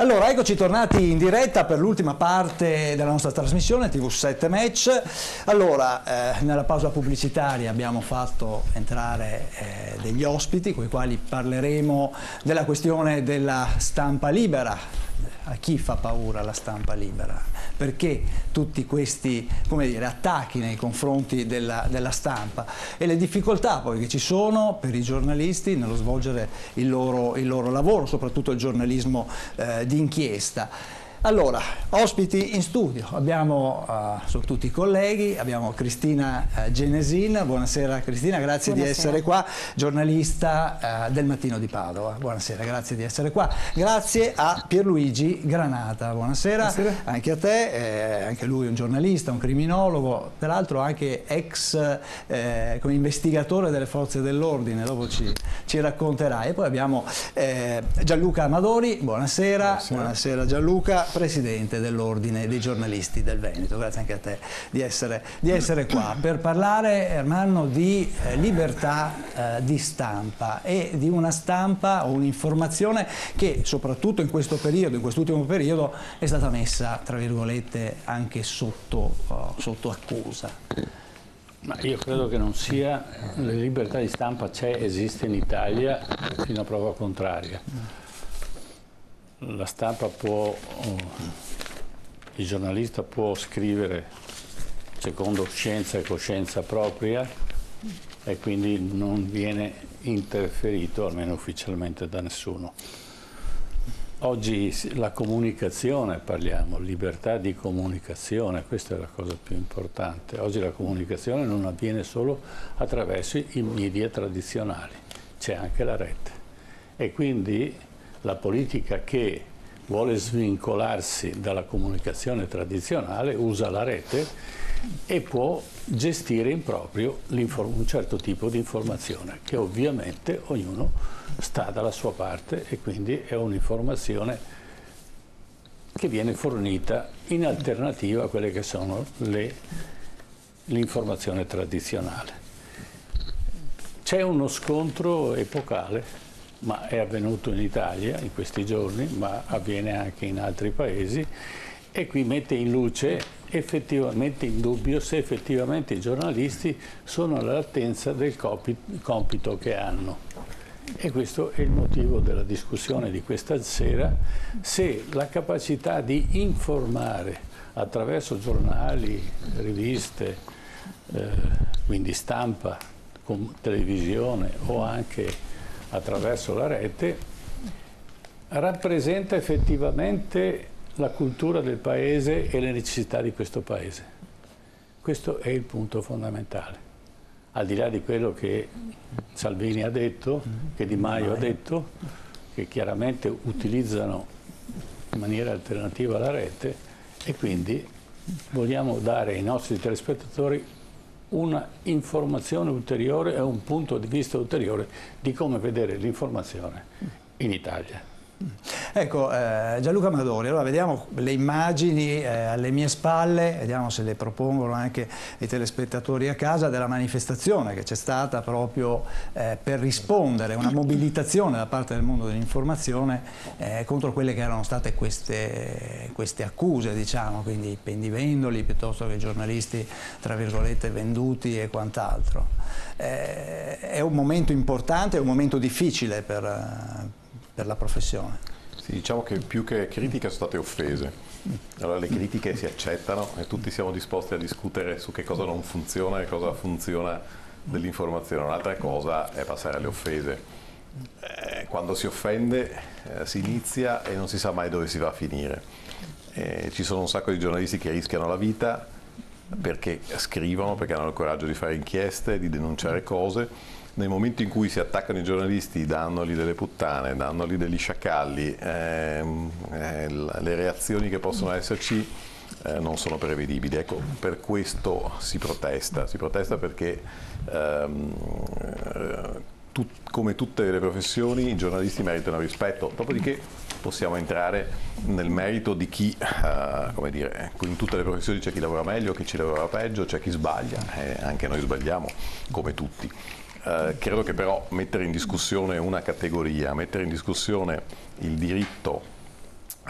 Allora, eccoci tornati in diretta per l'ultima parte della nostra trasmissione TV7 Match. Allora, nella pausa pubblicitaria abbiamo fatto entrare degli ospiti con i quali parleremo della questione della stampa libera. A chi fa paura la stampa libera? Perché tutti questi, come dire, attacchi nei confronti della stampa e le difficoltà poi che ci sono per i giornalisti nello svolgere il loro lavoro, soprattutto il giornalismo d'inchiesta. Allora, ospiti in studio, abbiamo, sono tutti colleghi, abbiamo Cristina Genesin. Buonasera Cristina, grazie di essere qua, giornalista del Mattino di Padova. Buonasera, grazie di essere qua. Grazie a Pierluigi Granata, buonasera, anche a te, anche lui è un giornalista, un criminologo, peraltro anche ex come investigatore delle forze dell'ordine, dopo ci racconterai. E poi abbiamo Gianluca Amadori, buonasera, buonasera Gianluca, presidente dell'Ordine dei giornalisti del Veneto. Grazie anche a te di essere qua per parlare, Ermanno, di libertà di stampa e di una stampa o un'informazione che soprattutto in questo periodo, in quest'ultimo periodo, è stata messa, tra virgolette, anche sotto accusa. Ma io credo che non sia, la libertà di stampa esiste in Italia fino a prova contraria. La stampa può, il giornalista può scrivere secondo scienza e coscienza propria e quindi non viene interferito, almeno ufficialmente, da nessuno. Oggi la comunicazione, parliamo, libertà di comunicazione, questa è la cosa più importante. Oggi la comunicazione non avviene solo attraverso i media tradizionali, c'è anche la rete. E quindi la politica che vuole svincolarsi dalla comunicazione tradizionale usa la rete e può gestire in proprio un certo tipo di informazione, che ovviamente ognuno sta dalla sua parte e quindi è un'informazione che viene fornita in alternativa a quelle che sono l'informazione tradizionale. C'è uno scontro epocale, ma è avvenuto in Italia in questi giorni, ma avviene anche in altri paesi, e qui mette in luce, effettivamente in dubbio, se effettivamente i giornalisti sono all'altezza del compito che hanno. E questo è il motivo della discussione di questa sera, se la capacità di informare attraverso giornali, riviste, quindi stampa, televisione o anche attraverso la rete, rappresenta effettivamente la cultura del paese e le necessità di questo paese. Questo è il punto fondamentale. Al di là di quello che Salvini ha detto, che Di Maio ha detto, che chiaramente utilizzano in maniera alternativa la rete, e quindi vogliamo dare ai nostri telespettatori una informazione ulteriore e un punto di vista ulteriore di come vedere l'informazione in Italia. Ecco, Gianluca Amadori, allora vediamo le immagini alle mie spalle, vediamo se le propongono anche i telespettatori a casa, della manifestazione che c'è stata proprio per rispondere, una mobilitazione da parte del mondo dell'informazione contro quelle che erano state queste accuse, diciamo, quindi pendivendoli piuttosto che giornalisti, tra virgolette, venduti e quant'altro. È un momento importante, è un momento difficile per la professione. Sì, diciamo che più che critiche sono state offese. Allora le critiche si accettano e tutti siamo disposti a discutere su che cosa non funziona e cosa funziona dell'informazione. Un'altra cosa è passare alle offese. Quando si offende si inizia e non si sa mai dove si va a finire. Ci sono un sacco di giornalisti che rischiano la vita perché scrivono, perché hanno il coraggio di fare inchieste, di denunciare cose. Nel momento in cui si attaccano i giornalisti, dandoli delle puttane, dandoli degli sciacalli, le reazioni che possono esserci non sono prevedibili. Ecco, per questo si protesta perché come tutte le professioni i giornalisti meritano rispetto, dopodiché possiamo entrare nel merito di chi, come dire, in tutte le professioni c'è chi lavora meglio, chi ci lavora peggio, c'è chi sbaglia, anche noi sbagliamo come tutti. Credo che però mettere in discussione una categoria, mettere in discussione il diritto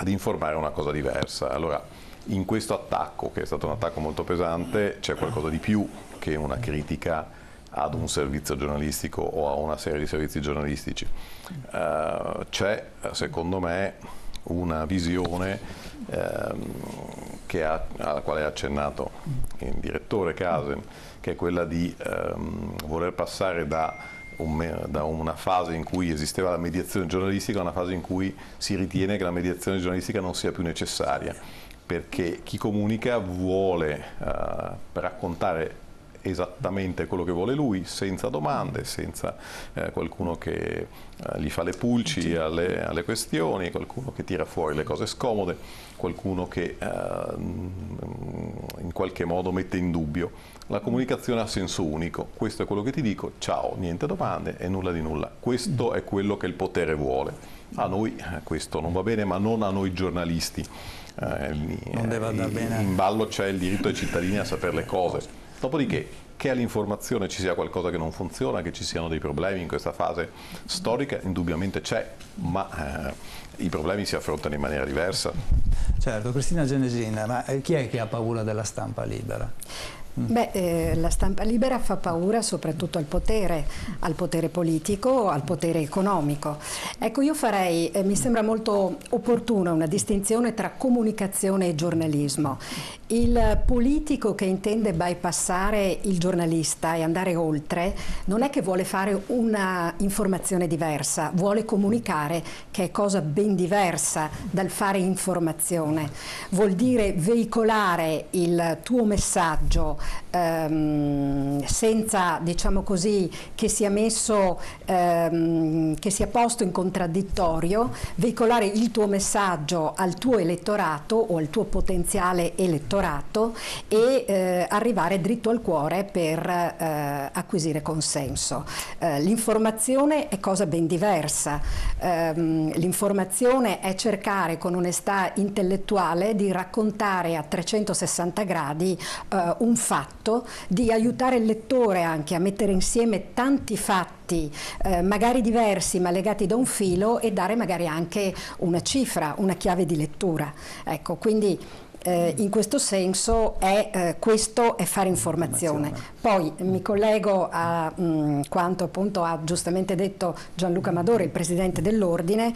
ad informare una cosa diversa. Allora, in questo attacco, che è stato un attacco molto pesante, c'è qualcosa di più che una critica ad un servizio giornalistico o a una serie di servizi giornalistici. C'è, secondo me, una visione alla quale ha accennato il direttore Casem, che è quella di voler passare da una fase in cui esisteva la mediazione giornalistica a una fase in cui si ritiene che la mediazione giornalistica non sia più necessaria, perché chi comunica vuole raccontare esattamente quello che vuole lui, senza domande, senza qualcuno che gli fa le pulci alle questioni, qualcuno che tira fuori le cose scomode, qualcuno che in qualche modo mette in dubbio. La comunicazione ha senso unico: questo è quello che ti dico, ciao, niente domande e nulla di nulla. Questo è quello che il potere vuole. A noi questo non va bene, ma non a noi giornalisti. Non deve andare bene. In ballo c'è il diritto dei cittadini a sapere le cose. Dopodiché, che all'informazione ci sia qualcosa che non funziona, che ci siano dei problemi in questa fase storica, indubbiamente c'è, ma i problemi si affrontano in maniera diversa. Certo. Cristina Genesina, ma chi è che ha paura della stampa libera? Beh, la stampa libera fa paura soprattutto al potere politico, al potere economico. Ecco, io farei, mi sembra molto opportuna una distinzione tra comunicazione e giornalismo. Il politico che intende bypassare il giornalista e andare oltre non è che vuole fare una informazione diversa, vuole comunicare, che è cosa ben diversa dal fare informazione. Vuol dire veicolare il tuo messaggio senza, diciamo così, che sia messo, che sia posto in contraddittorio, veicolare il tuo messaggio al tuo elettorato o al tuo potenziale elettorato e arrivare dritto al cuore per acquisire consenso. L'informazione è cosa ben diversa. L'informazione è cercare con onestà intellettuale di raccontare a 360 gradi un fatto, di aiutare il lettore anche a mettere insieme tanti fatti magari diversi ma legati da un filo e dare magari anche una cifra, una chiave di lettura. Ecco, quindi in questo senso questo è fare informazione. Poi mi collego a quanto appunto ha giustamente detto Gianluca Amadori, il Presidente dell'Ordine.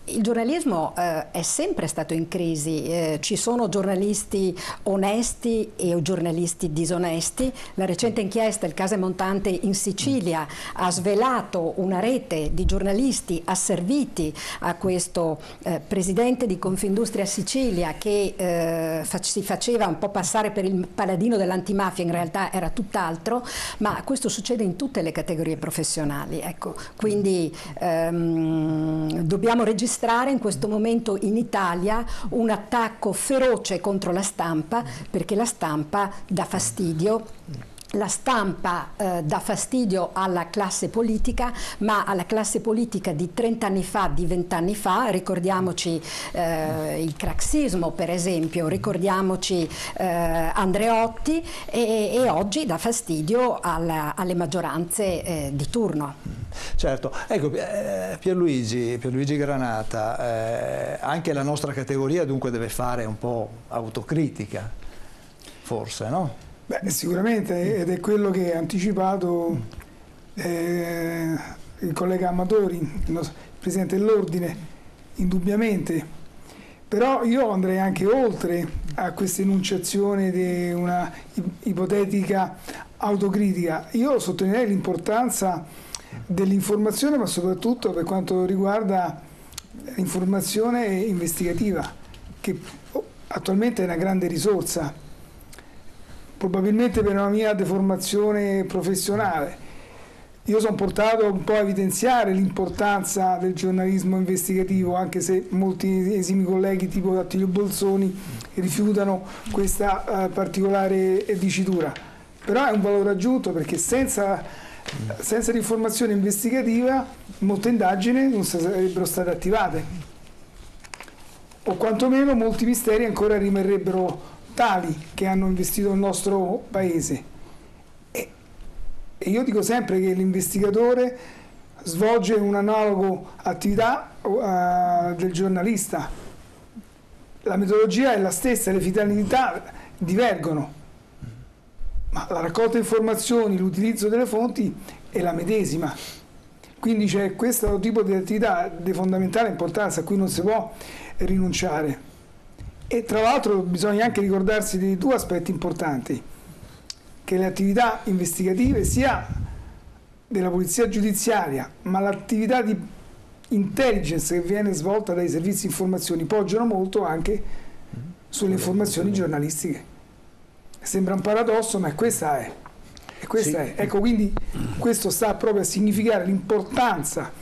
Il giornalismo è sempre stato in crisi, ci sono giornalisti onesti e giornalisti disonesti. La recente inchiesta, il caso Montante in Sicilia, ha svelato una rete di giornalisti asserviti a questo presidente di Confindustria Sicilia che si faceva un po' passare per il paladino dell'antimafia, in realtà era tutt'altro, ma questo succede in tutte le categorie professionali. Ecco, quindi dobbiamo registrare in questo momento in Italia un attacco feroce contro la stampa, perché la stampa dà fastidio. La stampa dà fastidio alla classe politica, ma alla classe politica di 30 anni fa, di 20 anni fa, ricordiamoci il craxismo per esempio, ricordiamoci Andreotti e oggi dà fastidio alle maggioranze di turno. Certo, ecco Pierluigi Granata, anche la nostra categoria dunque deve fare un po' autocritica, forse, no? Beh, sicuramente, ed è quello che ha anticipato il collega Amatori, il Presidente dell'Ordine, indubbiamente. Però io andrei anche oltre a questa enunciazione di una ipotetica autocritica. Io sottolineerei l'importanza dell'informazione, ma soprattutto per quanto riguarda l'informazione investigativa, che attualmente è una grande risorsa. Probabilmente per una mia deformazione professionale io sono portato un po' a evidenziare l'importanza del giornalismo investigativo, anche se molti esimi colleghi tipo Attilio Bolzoni rifiutano questa particolare dicitura. Però è un valore aggiunto, perché senza l'informazione investigativa molte indagini non sarebbero state attivate, o quantomeno molti misteri ancora rimarrebbero tali che hanno investito il nostro paese. E io dico sempre che l'investigatore svolge un analogo attività del giornalista, la metodologia è la stessa, le finalità divergono, ma la raccolta informazioni, l'utilizzo delle fonti è la medesima. Quindi c'è questo tipo di attività di fondamentale importanza a cui non si può rinunciare. E tra l'altro bisogna anche ricordarsi di due aspetti importanti, che le attività investigative sia della polizia giudiziaria, ma l'attività di intelligence che viene svolta dai servizi di informazioni poggiano molto anche sulle informazioni giornalistiche. Sembra un paradosso, ma questa è. E questa è. Ecco, quindi questo sta proprio a significare l'importanza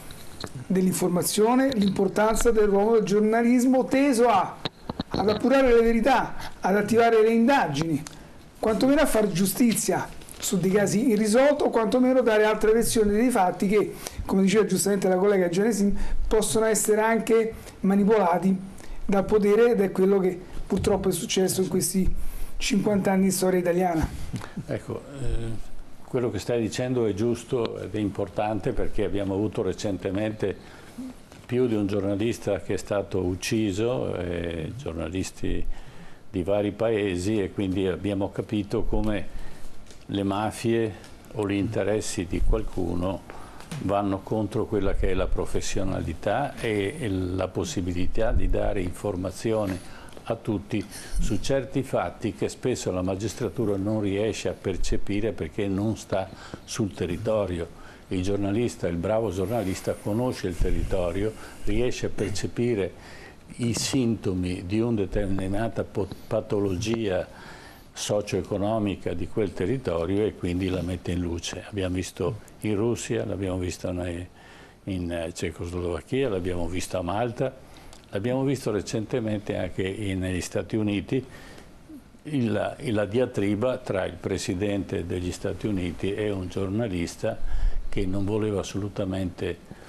dell'informazione, l'importanza del ruolo del giornalismo teso ad appurare le verità, ad attivare le indagini, quantomeno a fare giustizia su dei casi irrisolti o quantomeno dare altre versioni dei fatti che, come diceva giustamente la collega Genesin, possono essere anche manipolati dal potere, ed è quello che purtroppo è successo in questi 50 anni di storia italiana. Ecco, quello che stai dicendo è giusto ed è importante, perché abbiamo avuto recentemente più di un giornalista che è stato ucciso, giornalisti di vari paesi, e quindi abbiamo capito come le mafie o gli interessi di qualcuno vanno contro quella che è la professionalità e la possibilità di dare informazioni a tutti su certi fatti che spesso la magistratura non riesce a percepire perché non sta sul territorio. Il giornalista, il bravo giornalista, conosce il territorio, riesce a percepire i sintomi di una determinata patologia socio-economica di quel territorio e quindi la mette in luce. Abbiamo visto in Russia, l'abbiamo visto in Cecoslovacchia, l'abbiamo visto a Malta, l'abbiamo visto recentemente anche negli Stati Uniti, la diatriba tra il presidente degli Stati Uniti e un giornalista che non voleva assolutamente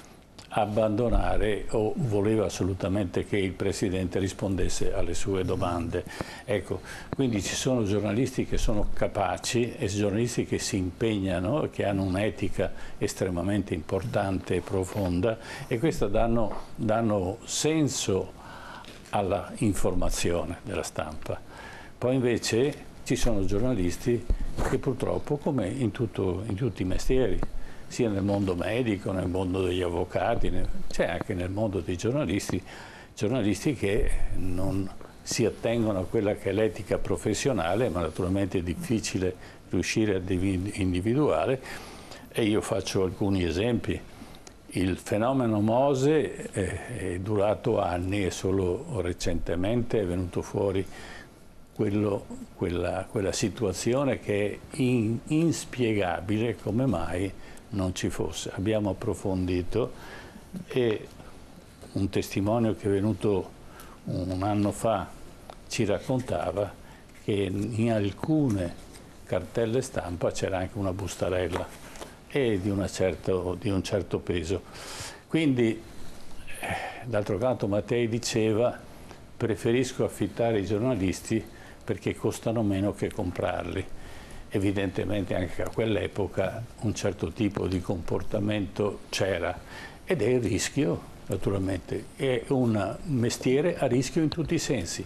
abbandonare o voleva assolutamente che il Presidente rispondesse alle sue domande. Ecco, quindi ci sono giornalisti che sono capaci e giornalisti che si impegnano, che hanno un'etica estremamente importante e profonda, e questo danno senso alla informazione della stampa. Poi invece ci sono giornalisti che purtroppo, come in tutti i mestieri, sia nel mondo medico, nel mondo degli avvocati, c'è anche nel mondo dei giornalisti che non si attengono a quella che è l'etica professionale, ma naturalmente è difficile riuscire ad individuare, e io faccio alcuni esempi. Il fenomeno Mose è durato anni e solo recentemente è venuto fuori quella situazione che è inspiegabile come mai non ci fosse. Abbiamo approfondito e un testimone che è venuto un anno fa ci raccontava che in alcune cartelle stampa c'era anche una bustarella e di un certo peso. Quindi, d'altro canto, Mattei diceva: preferisco affittare i giornalisti perché costano meno che comprarli. Evidentemente anche a quell'epoca un certo tipo di comportamento c'era, ed è il rischio, naturalmente, è un mestiere a rischio in tutti i sensi,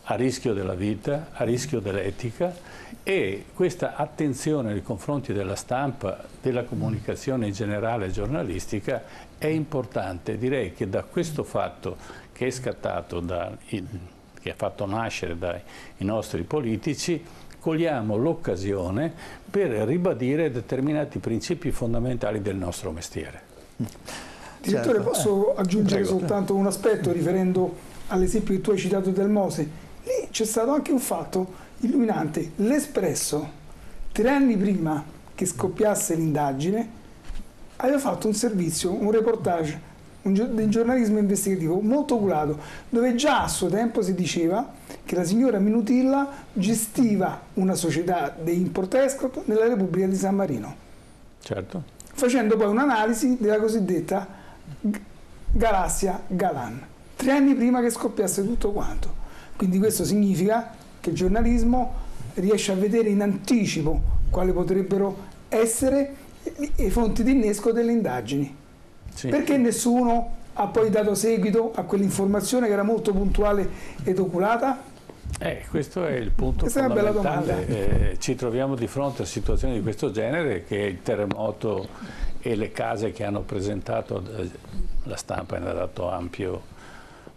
a rischio della vita, a rischio dell'etica, e questa attenzione nei confronti della stampa, della comunicazione in generale giornalistica è importante. Direi che da questo fatto che è scattato, che ha fatto nascere dai nostri politici, cogliamo l'occasione per ribadire determinati principi fondamentali del nostro mestiere. Direttore, posso aggiungere soltanto un aspetto riferendo all'esempio che tu hai citato del Mose? Lì c'è stato anche un fatto illuminante. L'Espresso, 3 anni prima che scoppiasse l'indagine, aveva fatto un servizio, un reportage, di giornalismo investigativo molto oculato, dove già a suo tempo si diceva che la signora Minutilla gestiva una società di import-export nella Repubblica di San Marino. Certo. Facendo poi un'analisi della cosiddetta galassia Galan, 3 anni prima che scoppiasse tutto quanto. Quindi questo significa che il giornalismo riesce a vedere in anticipo quali potrebbero essere le fonti di innesco delle indagini. Sì. Perché nessuno ha poi dato seguito a quell'informazione che era molto puntuale ed oculata? Questo è il punto Questa è una bella fondamentale. Ci troviamo di fronte a situazioni di questo genere, che il terremoto e le case che hanno presentato, la stampa ne ha dato ampio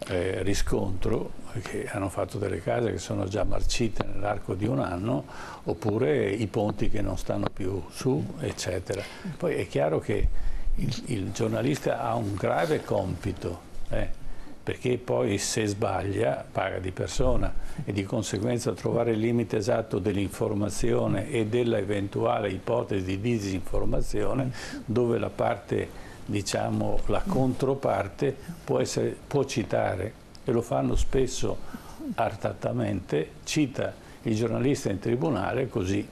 riscontro, che hanno fatto delle case che sono già marcite nell'arco di un anno, oppure i ponti che non stanno più su, eccetera. Poi è chiaro che il giornalista ha un grave compito, perché poi se sbaglia paga di persona, e di conseguenza trovare il limite esatto dell'informazione e dell'eventuale ipotesi di disinformazione, dove la parte, diciamo, la controparte può citare, e lo fanno spesso artatamente, cita il giornalista in tribunale, così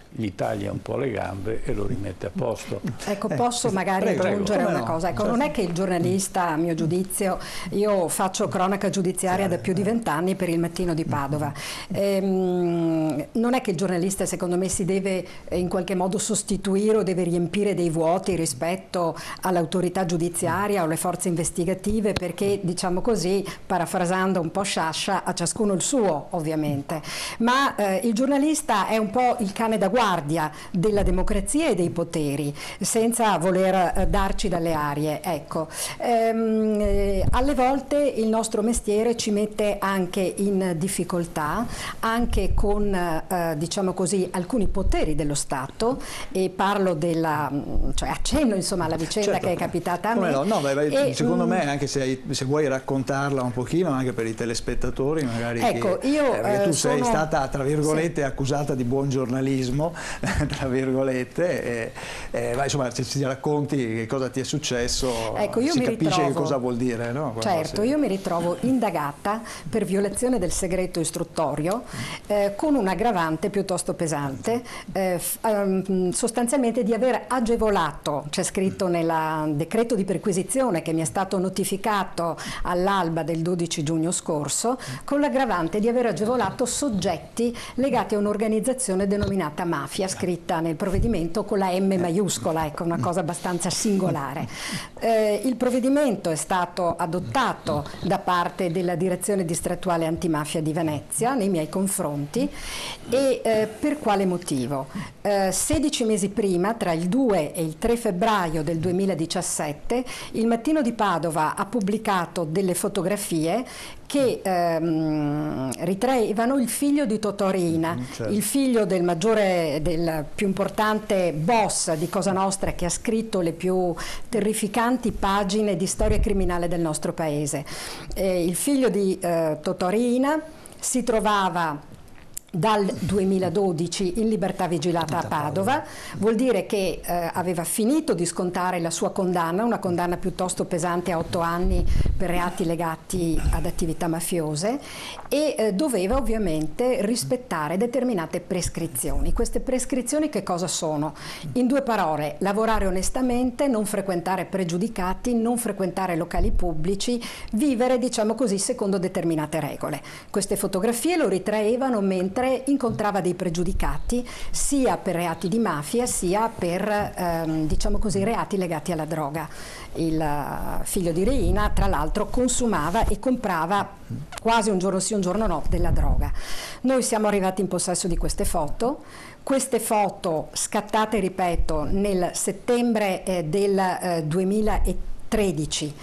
gli taglia un po' le gambe e lo rimette a posto. Ecco, posso magari aggiungere una cosa. Ecco, non è che il giornalista, a mio giudizio, io faccio cronaca giudiziaria da più di 20 anni per il Mattino di Padova, non è che il giornalista, secondo me, si deve in qualche modo sostituire o deve riempire dei vuoti rispetto all'autorità giudiziaria o alle forze investigative, perché, diciamo così, parafrasando un po' Sciascia, a ciascuno il suo, ovviamente, ma il giornalista è un po' il cane da guardia della democrazia e dei poteri, senza voler darci dalle arie. Ecco, alle volte il nostro mestiere ci mette anche in difficoltà, anche con diciamo così, alcuni poteri dello Stato, e parlo accenno insomma alla vicenda, certo, che è capitata a me. No, secondo me, anche se vuoi raccontarla un pochino anche per i telespettatori, magari, ecco, tu sei stata, tra virgolette, accusata di buon giornalismo, tra virgolette, insomma, se ci racconti che cosa ti è successo, ecco, si capisce che cosa vuol dire, no? Certo, io mi ritrovo indagata per violazione del segreto istruttorio, con un aggravante piuttosto pesante, sostanzialmente di aver agevolato, c'è scritto nel decreto di perquisizione che mi è stato notificato all'alba del 12 giugno scorso, con l'aggravante di aver agevolato soggetti legati a un'organizzazione denominata mafia, scritta nel provvedimento con la M maiuscola, ecco, una cosa abbastanza singolare. Il provvedimento è stato adottato da parte della Direzione Distrettuale Antimafia di Venezia nei miei confronti, e per quale motivo? 16 mesi prima, tra il 2 e il 3 febbraio del 2017, il Mattino di Padova ha pubblicato delle fotografie che ritraevano il figlio di Totò Riina, certo, il figlio del maggiore, del più importante boss di Cosa Nostra, che ha scritto le più terrificanti pagine di storia criminale del nostro paese. Il figlio di Totò Riina si trovava dal 2012 in libertà vigilata a Padova, vuol dire che aveva finito di scontare la sua condanna, una condanna piuttosto pesante a 8 anni per reati legati ad attività mafiose, e doveva ovviamente rispettare determinate prescrizioni. Queste prescrizioni che cosa sono? In 2 parole: lavorare onestamente, non frequentare pregiudicati, non frequentare locali pubblici, vivere, diciamo così, secondo determinate regole. Queste fotografie lo ritraevano mentre incontrava dei pregiudicati sia per reati di mafia sia per diciamo così, reati legati alla droga. Il figlio di Riina, tra l'altro, consumava e comprava quasi un giorno sì un giorno no della droga. Noi siamo arrivati in possesso di queste foto scattate, ripeto, nel settembre del 2013.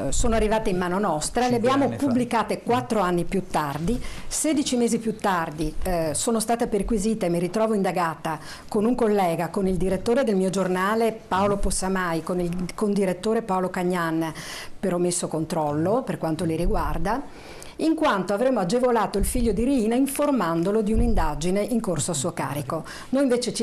Sono arrivate in mano nostra, le abbiamo pubblicate 4 anni più tardi. 16 mesi più tardi sono stata perquisita e mi ritrovo indagata con un collega, con il direttore del mio giornale Paolo Possamai, con il condirettore Paolo Cagnan, per omesso controllo per quanto li riguarda, in quanto avremmo agevolato il figlio di Riina informandolo di un'indagine in corso a suo carico. Noi invece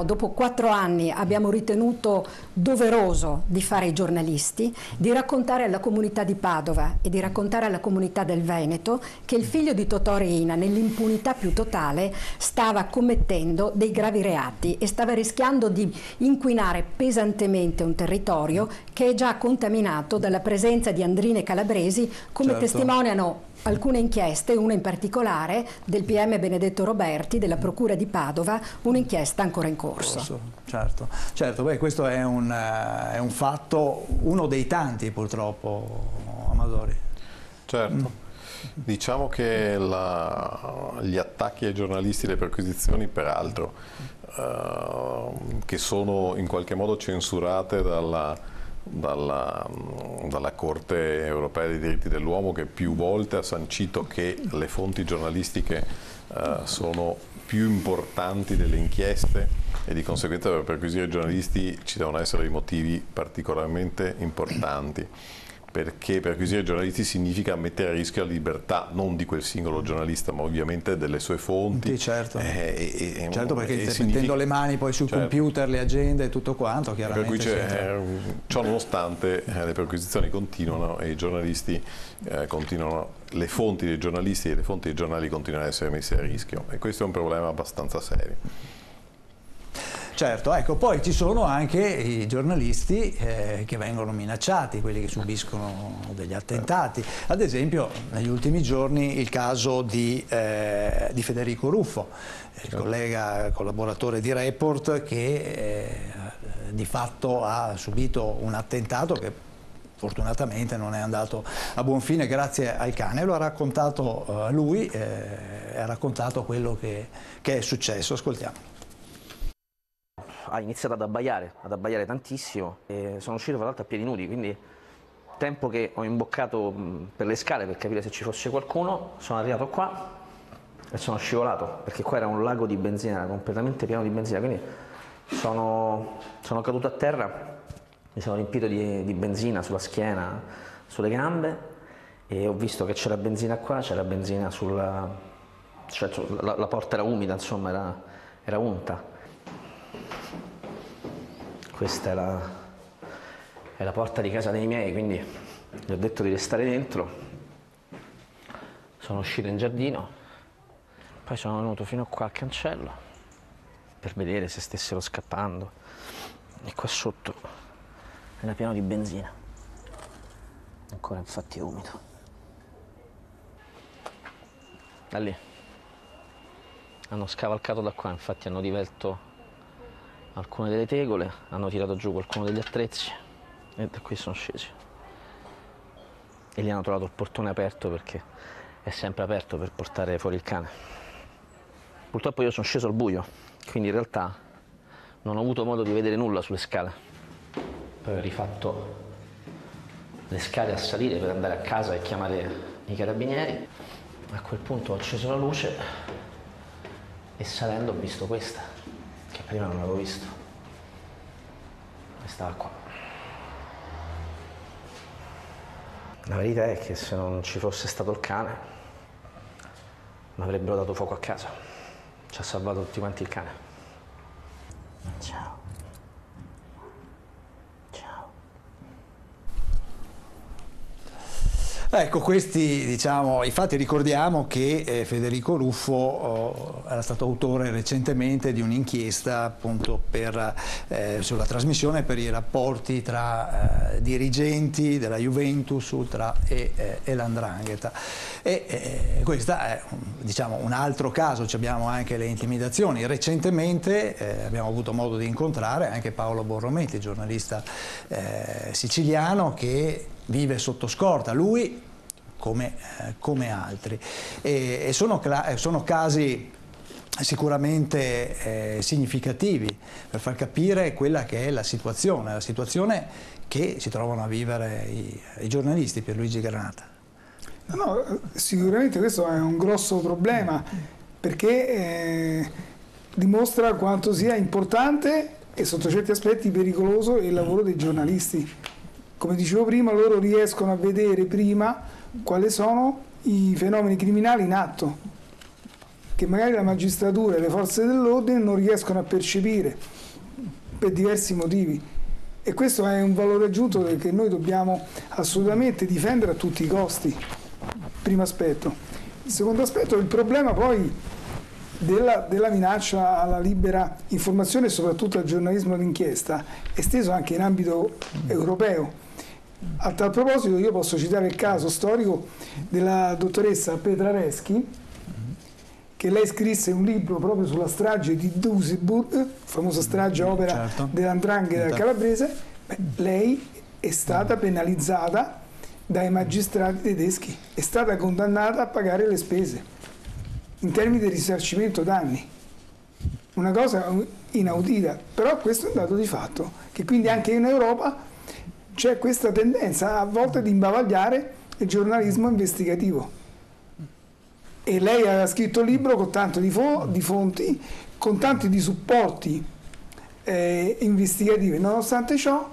dopo 4 anni, abbiamo ritenuto doveroso di fare i giornalisti, di raccontare alla comunità di Padova e di raccontare alla comunità del Veneto che il figlio di Totò Riina, nell'impunità più totale, stava commettendo dei gravi reati e stava rischiando di inquinare pesantemente un territorio che è già contaminato dalla presenza di andrine calabresi, come, certo, testimoniano alcune inchieste, una in particolare del PM Benedetto Roberti della Procura di Padova, un'inchiesta ancora in corso. Certo, beh, questo è un fatto, uno dei tanti purtroppo, Amadori. Certo. Diciamo che gli attacchi ai giornalisti, le perquisizioni peraltro, che sono in qualche modo censurate dalla Corte europea dei diritti dell'uomo, che più volte ha sancito che le fonti giornalistiche sono più importanti delle inchieste e di conseguenza per perquisire i giornalisti ci devono essere dei motivi particolarmente importanti. Perché perquisire i giornalisti significa mettere a rischio la libertà non di quel singolo giornalista, ma ovviamente delle sue fonti. Sì, certo. Certo, perché mettendo le mani poi sul computer, le agende e tutto quanto, chiaramente. Per cui ciò nonostante le perquisizioni continuano e i giornalisti continuano, le fonti dei giornalisti e le fonti dei giornali continuano ad essere messe a rischio, e questo è un problema abbastanza serio. Certo, ecco, poi ci sono anche i giornalisti che vengono minacciati, quelli che subiscono degli attentati. Ad esempio, negli ultimi giorni il caso di Federico Ruffo, il collega collaboratore di Report, che di fatto ha subito un attentato che fortunatamente non è andato a buon fine grazie al cane. Lo ha raccontato lui, ha raccontato quello che è successo. Ascoltiamo. Ha iniziato ad abbaiare tantissimo, e sono uscito tra l'altro a piedi nudi, quindi tempo che ho imboccato per le scale per capire se ci fosse qualcuno, sono arrivato qua e sono scivolato, perché qua era un lago di benzina, era completamente pieno di benzina, quindi sono caduto a terra, mi sono riempito di benzina sulla schiena, sulle gambe, e ho visto che c'era benzina qua, c'era benzina la porta era umida, insomma era unta. Questa è la porta di casa dei miei, quindi gli ho detto di restare dentro. Sono uscito in giardino, poi sono venuto fino qua al cancello per vedere se stessero scappando, e qua sotto era pieno di benzina, ancora infatti è umido. Da lì hanno scavalcato da qua, infatti hanno divelto alcune delle tegole, hanno tirato giù qualcuno degli attrezzi e da qui sono scesi. E lì hanno trovato il portone aperto, perché è sempre aperto per portare fuori il cane. Purtroppo io sono sceso al buio, quindi in realtà non ho avuto modo di vedere nulla sulle scale. Poi ho rifatto le scale a salire per andare a casa e chiamare i carabinieri. A quel punto ho acceso la luce e salendo ho visto questa, che prima non avevo visto, e stava qua. La verità è che se non ci fosse stato il cane mi avrebbero dato fuoco a casa. Ci ha salvato tutti quanti il cane. Ciao. Ecco, questi, diciamo, infatti ricordiamo che Federico Ruffo era stato autore recentemente di un'inchiesta appunto sulla trasmissione per i rapporti tra dirigenti della Juventus Ultra e l''Ndrangheta. Questo è, diciamo, un altro caso. Abbiamo anche le intimidazioni. Recentemente abbiamo avuto modo di incontrare anche Paolo Borrometti, giornalista siciliano, che vive sotto scorta, lui come altri, e sono casi sicuramente significativi per far capire quella che è la situazione che si trovano a vivere i giornalisti. Pierluigi Granata. No, sicuramente questo è un grosso problema, perché dimostra quanto sia importante e sotto certi aspetti pericoloso il lavoro dei giornalisti. Come dicevo prima, loro riescono a vedere prima quali sono i fenomeni criminali in atto, che magari la magistratura e le forze dell'ordine non riescono a percepire per diversi motivi. E questo è un valore aggiunto che noi dobbiamo assolutamente difendere a tutti i costi. Primo aspetto. Il secondo aspetto è il problema poi della minaccia alla libera informazione e soprattutto al giornalismo d'inchiesta, esteso anche in ambito europeo. A tal proposito io posso citare il caso storico della dottoressa Petrareschi, che lei scrisse un libro proprio sulla strage di Duisburg, famosa strage opera dell''ndrangheta calabrese. Lei è stata penalizzata dai magistrati tedeschi, è stata condannata a pagare le spese in termini di risarcimento danni. Una cosa inaudita, però questo è un dato di fatto, che quindi anche in Europa c'è questa tendenza a volte di imbavagliare il giornalismo investigativo. E lei aveva scritto un libro con tanto di fonti, con tanti di supporti investigativi. Nonostante ciò,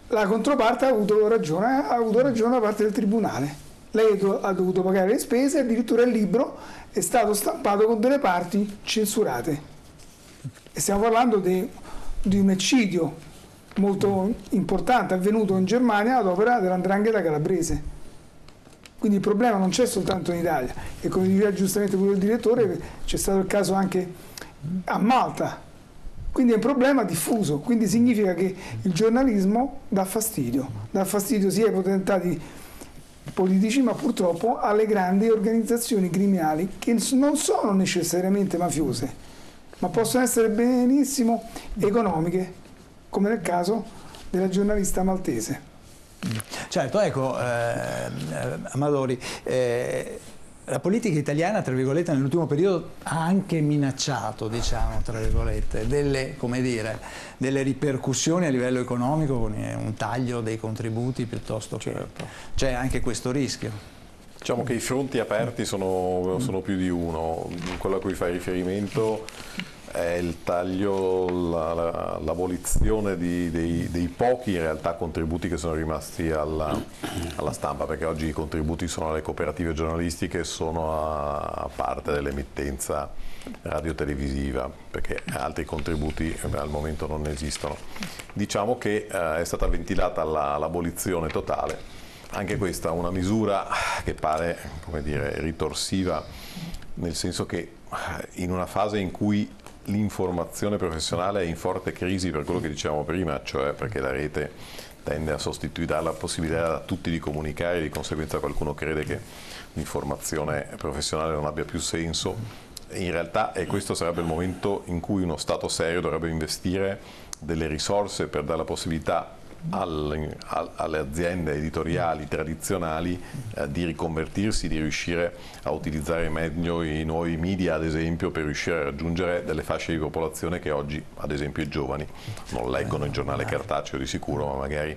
la controparte ha avuto ragione da parte del tribunale. Lei ha dovuto pagare le spese, addirittura il libro è stato stampato con delle parti censurate. E stiamo parlando di un eccidio molto importante avvenuto in Germania ad opera dell''ndrangheta calabrese. Quindi il problema non c'è soltanto in Italia, e come diceva giustamente pure il direttore, c'è stato il caso anche a Malta. Quindi è un problema diffuso, quindi significa che il giornalismo dà fastidio sia ai potentati politici, ma purtroppo alle grandi organizzazioni criminali che non sono necessariamente mafiose, ma possono essere benissimo economiche, come nel caso della giornalista maltese. Certo, ecco, Amadori, la politica italiana, tra virgolette, nell'ultimo periodo ha anche minacciato, diciamo, tra virgolette, delle ripercussioni a livello economico con un taglio dei contributi piuttosto che... C'è anche questo rischio. Diciamo che i fronti aperti sono più di uno. Quello a cui fai riferimento è il taglio, l'abolizione dei pochi in realtà contributi che sono rimasti alla stampa, perché oggi i contributi sono alle cooperative giornalistiche, sono a parte dell'emittenza radiotelevisiva, perché altri contributi al momento non esistono. Diciamo che è stata ventilata l'abolizione totale. Anche questa è una misura che pare, come dire, ritorsiva, nel senso che in una fase in cui l'informazione professionale è in forte crisi per quello che dicevamo prima, cioè perché la rete tende a sostituire la possibilità a tutti di comunicare, di conseguenza qualcuno crede che l'informazione professionale non abbia più senso. In realtà questo sarebbe il momento in cui uno Stato serio dovrebbe investire delle risorse per dare la possibilità alle aziende editoriali tradizionali di riconvertirsi, di riuscire a utilizzare meglio i nuovi media, ad esempio, per riuscire a raggiungere delle fasce di popolazione che oggi, ad esempio i giovani, non leggono il giornale cartaceo di sicuro, ma magari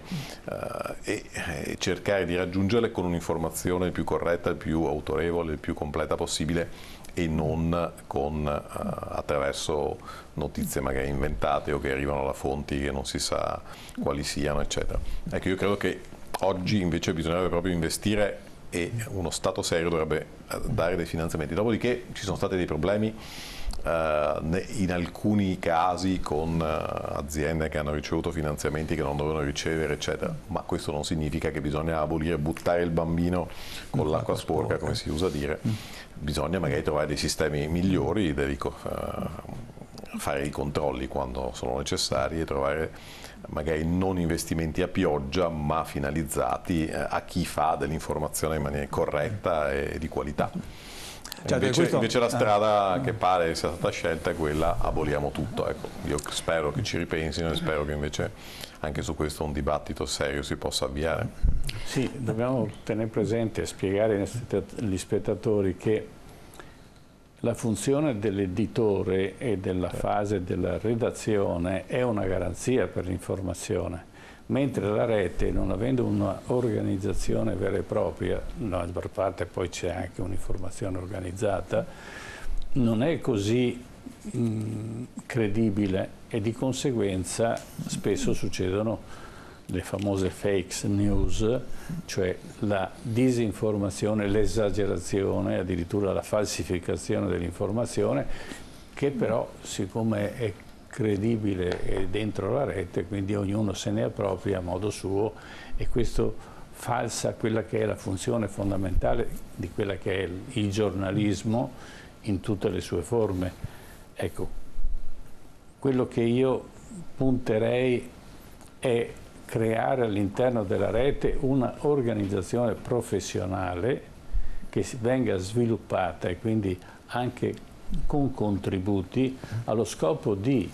e cercare di raggiungerle con un'informazione il più corretta, il più autorevole, il più completa possibile, e non attraverso notizie magari inventate o che arrivano da fonti che non si sa quali siano, eccetera. Ecco, io credo che oggi invece bisognerebbe proprio investire, e uno Stato serio dovrebbe dare dei finanziamenti. Dopodiché ci sono stati dei problemi in alcuni casi con aziende che hanno ricevuto finanziamenti che non dovevano ricevere, eccetera, ma questo non significa che bisogna abolire, buttare il bambino con l'acqua sporca, come si usa dire. Bisogna magari trovare dei sistemi migliori, fare i controlli quando sono necessari e trovare magari non investimenti a pioggia, ma finalizzati a chi fa dell'informazione in maniera corretta e di qualità. Certo, invece la strada che pare sia stata scelta è quella: aboliamo tutto. Ecco, io spero che ci ripensino e spero che invece anche su questo un dibattito serio si possa avviare. Sì, dobbiamo tenere presente e spiegare agli spettatori che la funzione dell'editore e della fase della redazione è una garanzia per l'informazione, mentre la rete, non avendo un'organizzazione vera e propria, d'altra parte poi c'è anche un'informazione organizzata, non è così credibile, e di conseguenza spesso succedono le famose fake news, cioè la disinformazione, l'esagerazione, addirittura la falsificazione dell'informazione, che però, siccome è credibile e dentro la rete, quindi ognuno se ne appropria a modo suo, e questo falsa quella che è la funzione fondamentale di quella che è il giornalismo in tutte le sue forme. Ecco, quello che io punterei è creare all'interno della rete una organizzazione professionale che venga sviluppata e quindi anche con contributi allo scopo di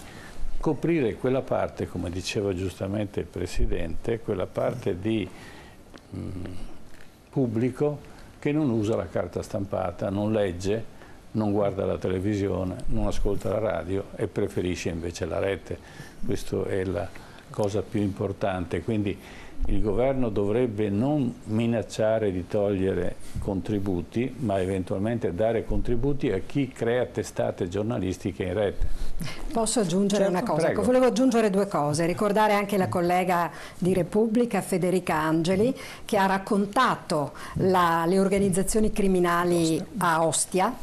coprire quella parte, come diceva giustamente il Presidente, quella parte di pubblico che non usa la carta stampata, non legge, non guarda la televisione, non ascolta la radio e preferisce invece la rete. Questa è la cosa più importante, quindi il governo dovrebbe non minacciare di togliere contributi, ma eventualmente dare contributi a chi crea testate giornalistiche in rete. Posso aggiungere una cosa? Ecco, volevo aggiungere due cose, ricordare anche la collega di Repubblica Federica Angeli che ha raccontato le organizzazioni criminali a Ostia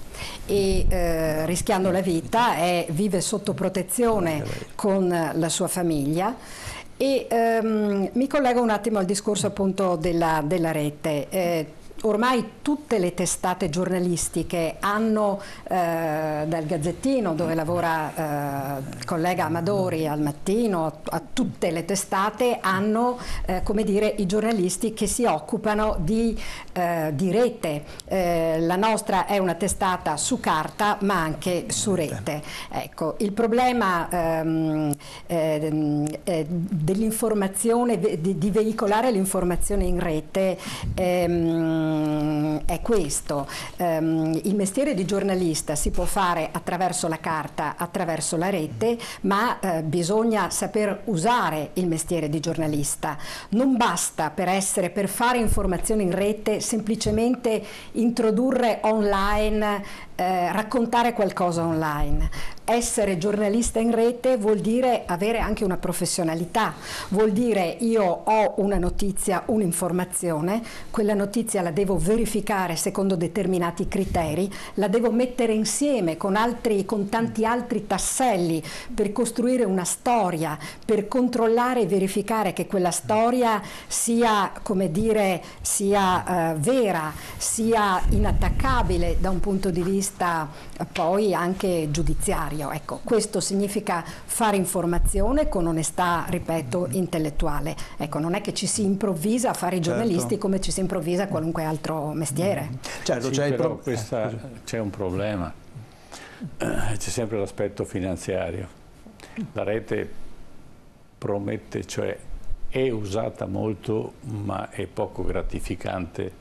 e rischiando la vita vive sotto protezione con la sua famiglia. E mi collego un attimo al discorso appunto della rete. Ormai tutte le testate giornalistiche hanno, dal Gazzettino dove lavora il collega Amadori, al Mattino, a tutte le testate hanno come dire, i giornalisti che si occupano di rete. La nostra è una testata su carta ma anche su rete. Ecco, il problema dell'informazione, di veicolare l'informazione in rete è questo. Il mestiere di giornalista si può fare attraverso la carta, attraverso la rete, ma bisogna saper usare il mestiere di giornalista. Non basta per fare informazione in rete semplicemente introdurre online, raccontare qualcosa online. Essere giornalista in rete vuol dire avere anche una professionalità, vuol dire io ho una notizia, un'informazione, quella notizia la devo verificare secondo determinati criteri, la devo mettere insieme con tanti altri tasselli per costruire una storia, per controllare e verificare che quella storia sia, come dire, sia vera, sia inattaccabile da un punto di vista poi anche giudiziario. Ecco, questo significa fare informazione con onestà, ripeto, intellettuale. Ecco, non è che ci si improvvisa a fare i giornalisti come ci si improvvisa a qualunque altro mestiere. Certo, sì, però c'è un problema, c'è sempre l'aspetto finanziario. La rete promette, cioè è usata molto, ma è poco gratificante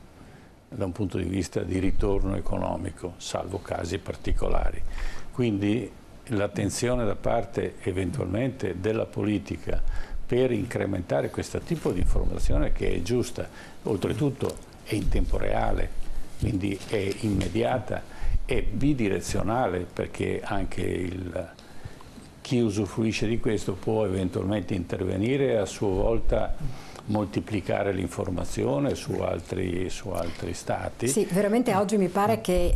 da un punto di vista di ritorno economico, salvo casi particolari. Quindi l'attenzione da parte eventualmente della politica per incrementare questo tipo di informazione che è giusta, oltretutto è in tempo reale, quindi è immediata, è bidirezionale, perché anche chi usufruisce di questo può eventualmente intervenire e a sua volta moltiplicare l'informazione su altri stati. Sì, veramente oggi mi pare che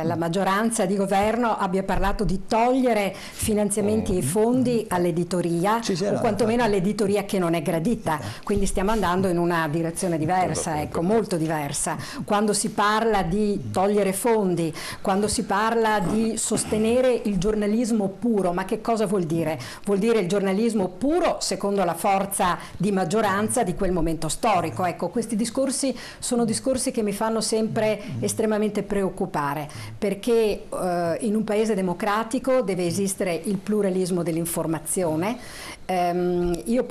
la maggioranza di governo abbia parlato di togliere finanziamenti e fondi all'editoria, o quantomeno all'editoria che non è gradita, quindi stiamo andando in una direzione diversa, ecco, molto diversa. Quando si parla di togliere fondi, quando si parla di sostenere il giornalismo puro, ma che cosa vuol dire? Vuol dire il giornalismo puro secondo la forza di maggioranza di quel momento storico. Ecco, questi discorsi sono discorsi che mi fanno sempre estremamente preoccupare, perché in un paese democratico deve esistere il pluralismo dell'informazione. Io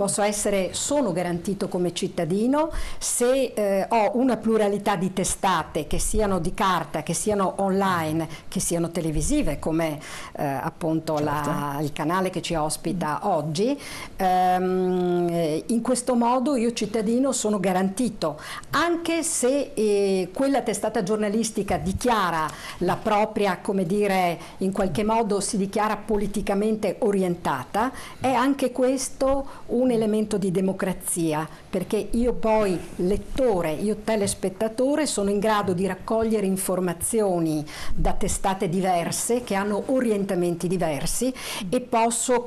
sono garantito come cittadino se ho una pluralità di testate, che siano di carta, che siano online, che siano televisive, come appunto il canale che ci ospita oggi. In questo modo io cittadino sono garantito, anche se quella testata giornalistica dichiara la propria, come dire, in qualche modo si dichiara politicamente orientata, è anche questo un elemento di democrazia, perché io poi lettore, io telespettatore sono in grado di raccogliere informazioni da testate diverse che hanno orientamenti diversi e posso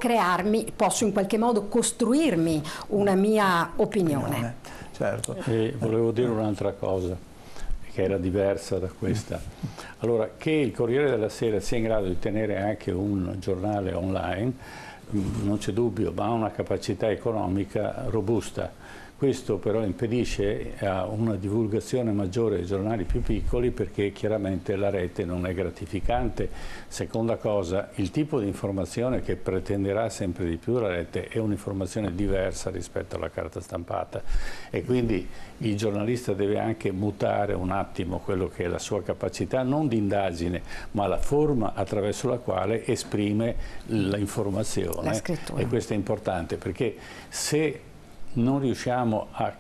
in qualche modo costruirmi una mia opinione. Certo. E volevo dire un'altra cosa che era diversa da questa. Allora, che il Corriere della Sera sia in grado di tenere anche un giornale online non c'è dubbio, ma ha una capacità economica robusta. Questo però impedisce una divulgazione maggiore ai giornali più piccoli, perché chiaramente la rete non è gratificante. Seconda cosa, il tipo di informazione che pretenderà sempre di più la rete è un'informazione diversa rispetto alla carta stampata, e quindi il giornalista deve anche mutare un attimo quello che è la sua capacità, non di indagine, ma la forma attraverso la quale esprime l'informazione. La scrittura. E questo è importante, perché se non riusciamo a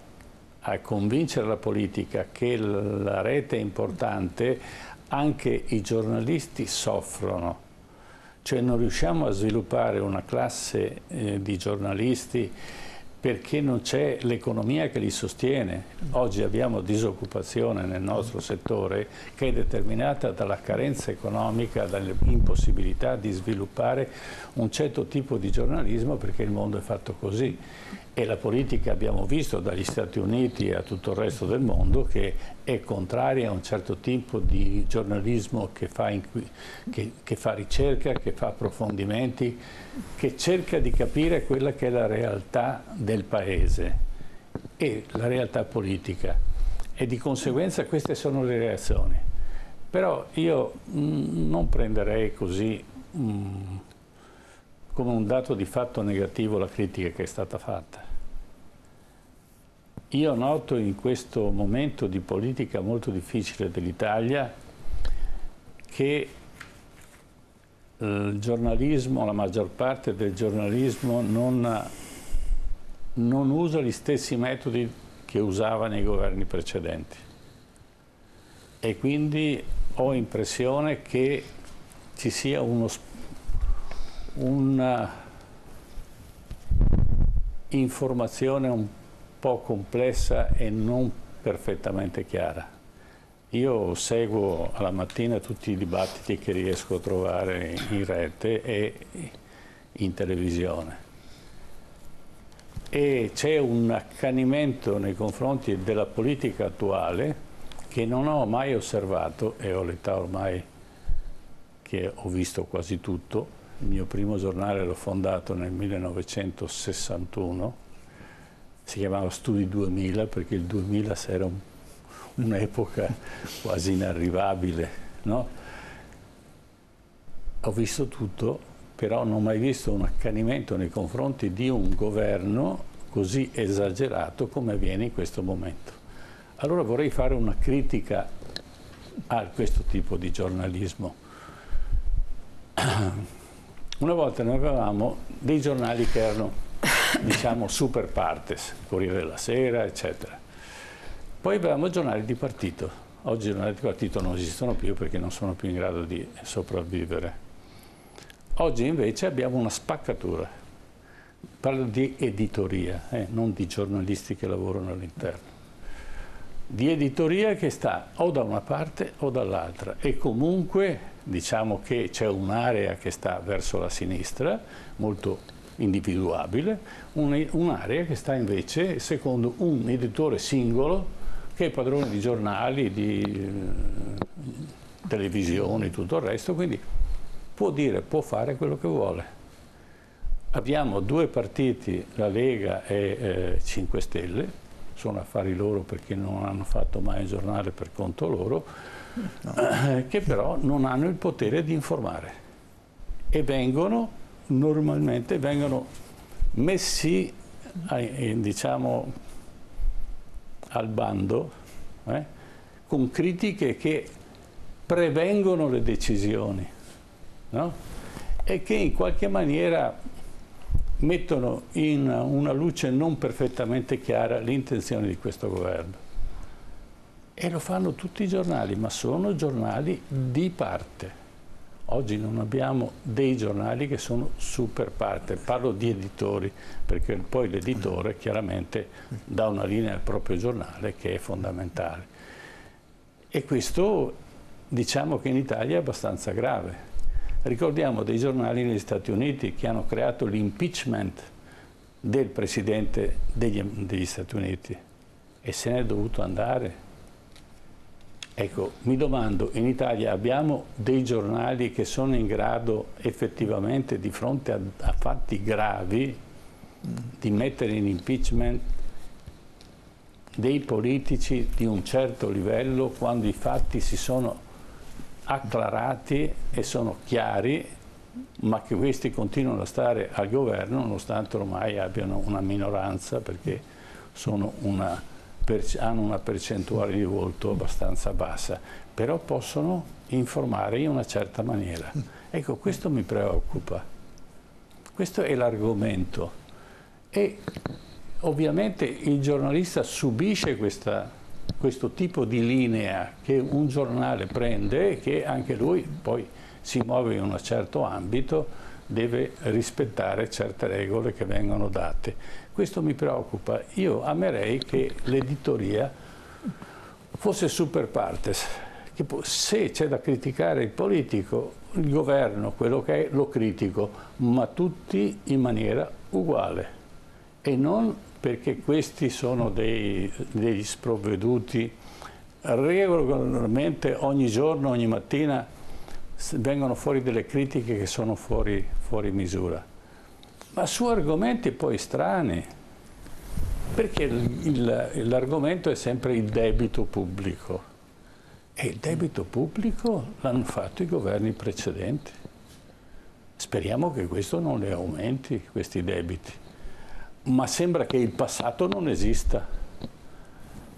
convincere la politica che la rete è importante, anche i giornalisti soffrono. Cioè non riusciamo a sviluppare una classe di giornalisti perché non c'è l'economia che li sostiene. Oggi abbiamo disoccupazione nel nostro settore che è determinata dalla carenza economica, dall'impossibilità di sviluppare un certo tipo di giornalismo, perché il mondo è fatto così. E la politica, abbiamo visto dagli Stati Uniti a tutto il resto del mondo, che è contraria a un certo tipo di giornalismo che fa ricerca, che fa approfondimenti, che cerca di capire quella che è la realtà del paese e la realtà politica. E di conseguenza queste sono le reazioni. Però io non prenderei così come un dato di fatto negativo la critica che è stata fatta. Io noto in questo momento di politica molto difficile dell'Italia che il giornalismo, la maggior parte del giornalismo non usa gli stessi metodi che usava nei governi precedenti. E quindi ho impressione che ci sia una informazione un po' complessa e non perfettamente chiara. Io seguo alla mattina tutti i dibattiti che riesco a trovare in rete e in televisione, e c'è un accanimento nei confronti della politica attuale che non ho mai osservato, e ho l'età ormai che ho visto quasi tutto. Il mio primo giornale l'ho fondato nel 1961, si chiamava Studi 2000 perché il 2000 era un'epoca quasi inarrivabile, no? Ho visto tutto, però non ho mai visto un accanimento nei confronti di un governo così esagerato come avviene in questo momento. Allora vorrei fare una critica a questo tipo di giornalismo. Una volta noi avevamo dei giornali che erano, diciamo, super partes, Corriere della Sera, eccetera. Poi avevamo giornali di partito. Oggi i giornali di partito non esistono più perché non sono più in grado di sopravvivere. Oggi invece abbiamo una spaccatura. Parlo di editoria, non di giornalisti che lavorano all'interno. Di editoria che sta o da una parte o dall'altra, e comunque diciamo che c'è un'area che sta verso la sinistra, molto individuabile, un'area che sta invece secondo un editore singolo che è padrone di giornali, di televisioni, tutto il resto, quindi può dire, può fare quello che vuole. Abbiamo due partiti, la Lega e 5 Stelle, sono affari loro perché non hanno fatto mai un giornale per conto loro, che però non hanno il potere di informare e normalmente vengono messi diciamo al bando con critiche che prevengono le decisioni, no? E che in qualche maniera mettono in una luce non perfettamente chiara l'intenzione di questo governo. E lo fanno tutti i giornali, ma sono giornali di parte. Oggi non abbiamo dei giornali che sono super parte, parlo di editori, perché poi l'editore chiaramente dà una linea al proprio giornale che è fondamentale. E questo diciamo che in Italia è abbastanza grave. Ricordiamo dei giornali negli Stati Uniti che hanno creato l'impeachment del presidente degli Stati Uniti e se n'è dovuto andare. Ecco, mi domando, in Italia abbiamo dei giornali che sono in grado effettivamente di fronte a fatti gravi di mettere in impeachment dei politici di un certo livello quando i fatti si sono acclarati e sono chiari, ma che questi continuano a stare al governo nonostante ormai abbiano una minoranza, perché sono hanno una percentuale di voto abbastanza bassa, però possono informare in una certa maniera. Ecco, questo mi preoccupa. Questo è l'argomento. E ovviamente il giornalista subisce questo tipo di linea che un giornale prende e che anche lui poi si muove in un certo ambito, deve rispettare certe regole che vengono date. Questo mi preoccupa. Io amerei che l'editoria fosse super partes, che se c'è da criticare il politico, il governo, quello che è, lo critico, ma tutti in maniera uguale. E non perché questi sono degli sprovveduti. Regolarmente ogni giorno, ogni mattina vengono fuori delle critiche che sono fuori misura, ma su argomenti poi strani, perché l'argomento è sempre il debito pubblico, e il debito pubblico l'hanno fatto i governi precedenti. Speriamo che questo non le aumenti, questi debiti, ma sembra che il passato non esista,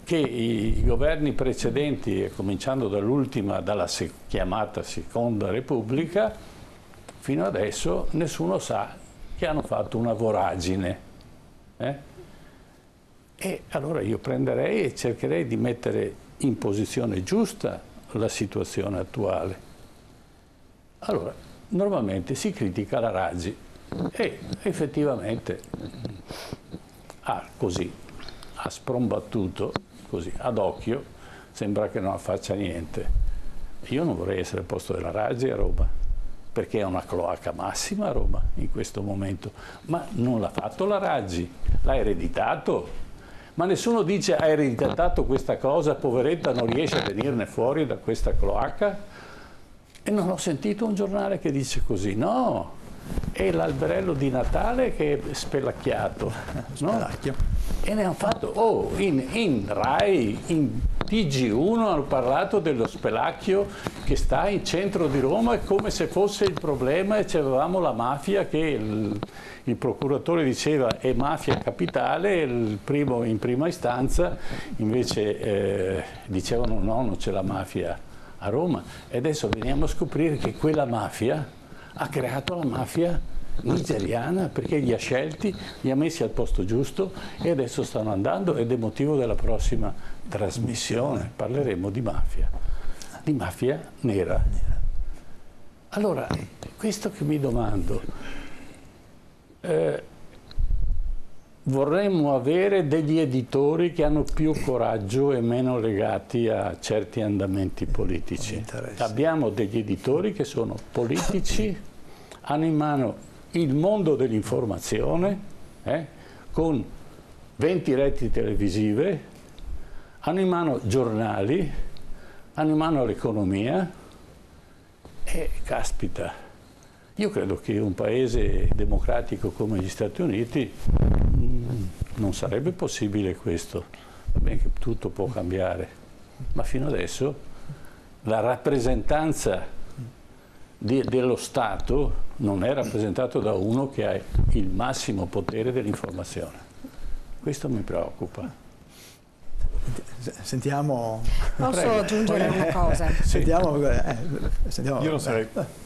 che i governi precedenti, cominciando dall'ultima, dalla chiamata Seconda Repubblica, fino adesso nessuno sa che hanno fatto una voragine. E allora io prenderei e cercherei di mettere in posizione giusta la situazione attuale. Allora, normalmente si critica la Raggi e effettivamente così ha sprombattuto, così ad occhio, sembra che non faccia niente. Io non vorrei essere al posto della Raggi a Roma, perché è una cloaca massima a Roma in questo momento, ma non l'ha fatto la Raggi, l'ha ereditato, ma nessuno dice ha ereditato questa cosa, poveretta, non riesce a venirne fuori da questa cloaca, e non ho sentito un giornale che dice così. No, è l'alberello di Natale che è spelacchiato, no? E ne hanno fatto, in Rai, in TG1 hanno parlato dello spelacchio che sta in centro di Roma, come se fosse il problema, e c'avevamo la mafia che il procuratore diceva è mafia capitale, in prima istanza invece dicevano no, non c'è la mafia a Roma, e adesso veniamo a scoprire che quella mafia ha creato la mafia nigeriana, perché li ha scelti, li ha messi al posto giusto, e adesso stanno andando, ed è motivo della prossima trasmissione. Parleremo di mafia nera. Allora, questo che mi domando, vorremmo avere degli editori che hanno più coraggio e meno legati a certi andamenti politici. Abbiamo degli editori che sono politici, hanno in mano il mondo dell'informazione, con 20 reti televisive, hanno in mano giornali, hanno in mano l'economia, e caspita, io credo che un paese democratico come gli Stati Uniti non sarebbe possibile questo. Va bene che tutto può cambiare, ma fino adesso la rappresentanza dello Stato non è rappresentato da uno che ha il massimo potere dell'informazione. Questo mi preoccupa. Sentiamo. Posso aggiungere una cosa? Sentiamo.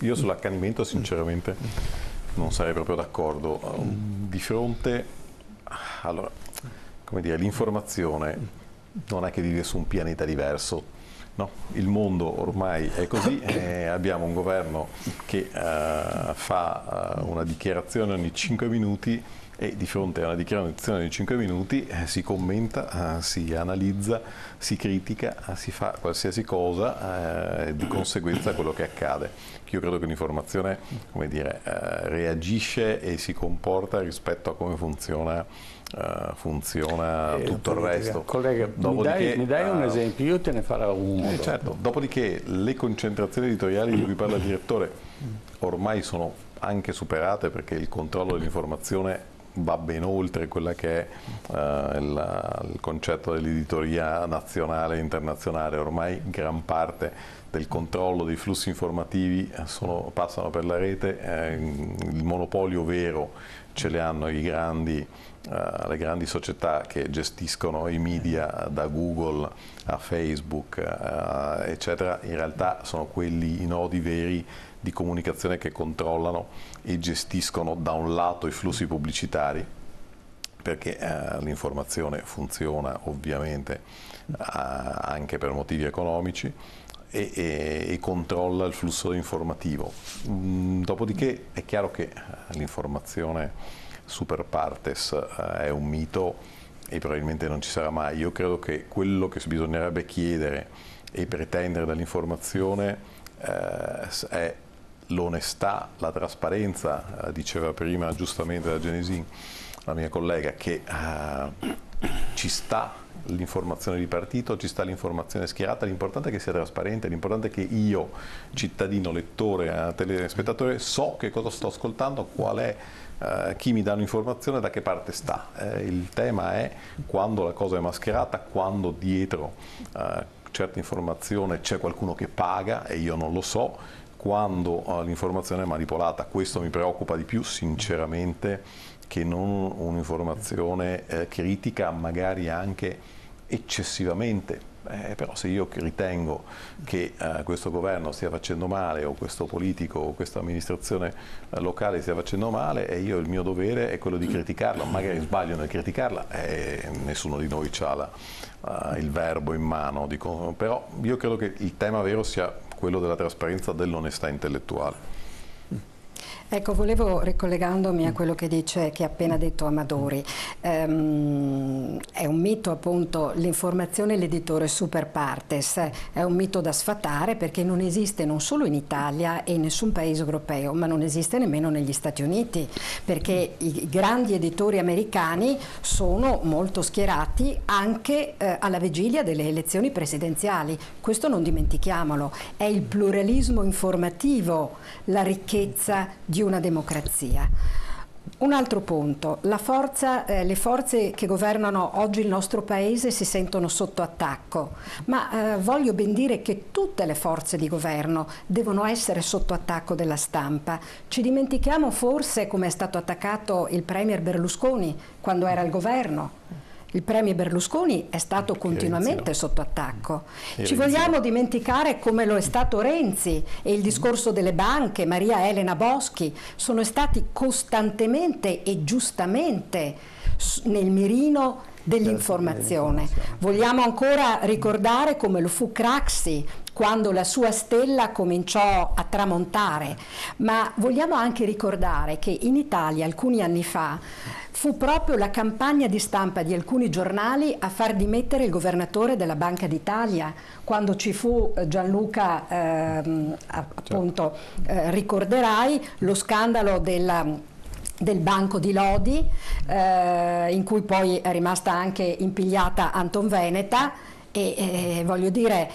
Io sull'accanimento sinceramente non sarei proprio d'accordo. Di fronte, allora, come dire, l'informazione non è che vive su un pianeta diverso. No, il mondo ormai è così, abbiamo un governo che fa una dichiarazione ogni 5 minuti, e di fronte a una dichiarazione di 5 minuti si commenta, si analizza, si critica, si fa qualsiasi cosa, di conseguenza quello che accade. Io credo che l'informazione, come dire, reagisce e si comporta rispetto a come funziona funziona tutto il resto. Collega, mi dai un esempio, io te ne farò uno. Certo. Dopodiché le concentrazioni editoriali di cui parla il direttore ormai sono anche superate, perché il controllo dell'informazione va ben oltre quella che è il concetto dell'editoria nazionale e internazionale. Ormai gran parte del controllo dei flussi informativi passano per la rete, il monopolio vero ce le hanno le grandi società che gestiscono i media, da Google a Facebook, eccetera. In realtà sono quelli i nodi veri di comunicazione che controllano e gestiscono da un lato i flussi pubblicitari, perché l'informazione funziona ovviamente anche per motivi economici, e controlla il flusso informativo. Dopodiché è chiaro che l'informazione super partes è un mito e probabilmente non ci sarà mai. Io credo che quello che bisognerebbe chiedere e pretendere dall'informazione è l'onestà, la trasparenza. Diceva prima giustamente la Genesin, la mia collega, che ci sta l'informazione di partito, ci sta l'informazione schierata, l'importante è che sia trasparente, l'importante è che io, cittadino, lettore, telespettatore, so che cosa sto ascoltando, qual è, chi mi dà un'informazione, da che parte sta. Il tema è quando la cosa è mascherata, quando dietro certa informazione c'è qualcuno che paga e io non lo so, quando l'informazione è manipolata. Questo mi preoccupa di più, sinceramente, che non un'informazione critica, magari anche eccessivamente. Però se io ritengo che questo governo stia facendo male, o questo politico o questa amministrazione locale stia facendo male, e io il mio dovere è quello di criticarla. Magari sbaglio nel criticarla, nessuno di noi ha il verbo in mano, però io credo che il tema vero sia quello della trasparenza, dell'onestà intellettuale. Ecco, volevo, ricollegandomi a quello che ha appena detto Amadori, è un mito appunto l'informazione e l'editore super partes, è un mito da sfatare, perché non esiste non solo in Italia e in nessun paese europeo, ma non esiste nemmeno negli Stati Uniti, perché i grandi editori americani sono molto schierati anche alla vigilia delle elezioni presidenziali. Questo non dimentichiamolo, è il pluralismo informativo la ricchezza di una democrazia. Un altro punto, le forze che governano oggi il nostro paese si sentono sotto attacco, ma voglio ben dire che tutte le forze di governo devono essere sotto attacco della stampa. Ci dimentichiamo forse come è stato attaccato il premier Berlusconi quando era al governo. Il premier Berlusconi è stato continuamente sotto attacco. Ci vogliamo dimenticare come lo è stato Renzi, e il discorso delle banche, Maria Elena Boschi, sono stati costantemente e giustamente nel mirino dell'informazione. Vogliamo ancora ricordare come lo fu Craxi quando la sua stella cominciò a tramontare, ma vogliamo anche ricordare che in Italia alcuni anni fa fu proprio la campagna di stampa di alcuni giornali a far dimettere il governatore della Banca d'Italia, quando ci fu Gianluca, appunto, ricorderai lo scandalo del Banco di Lodi, in cui poi è rimasta anche impigliata Anton Veneta, e voglio dire,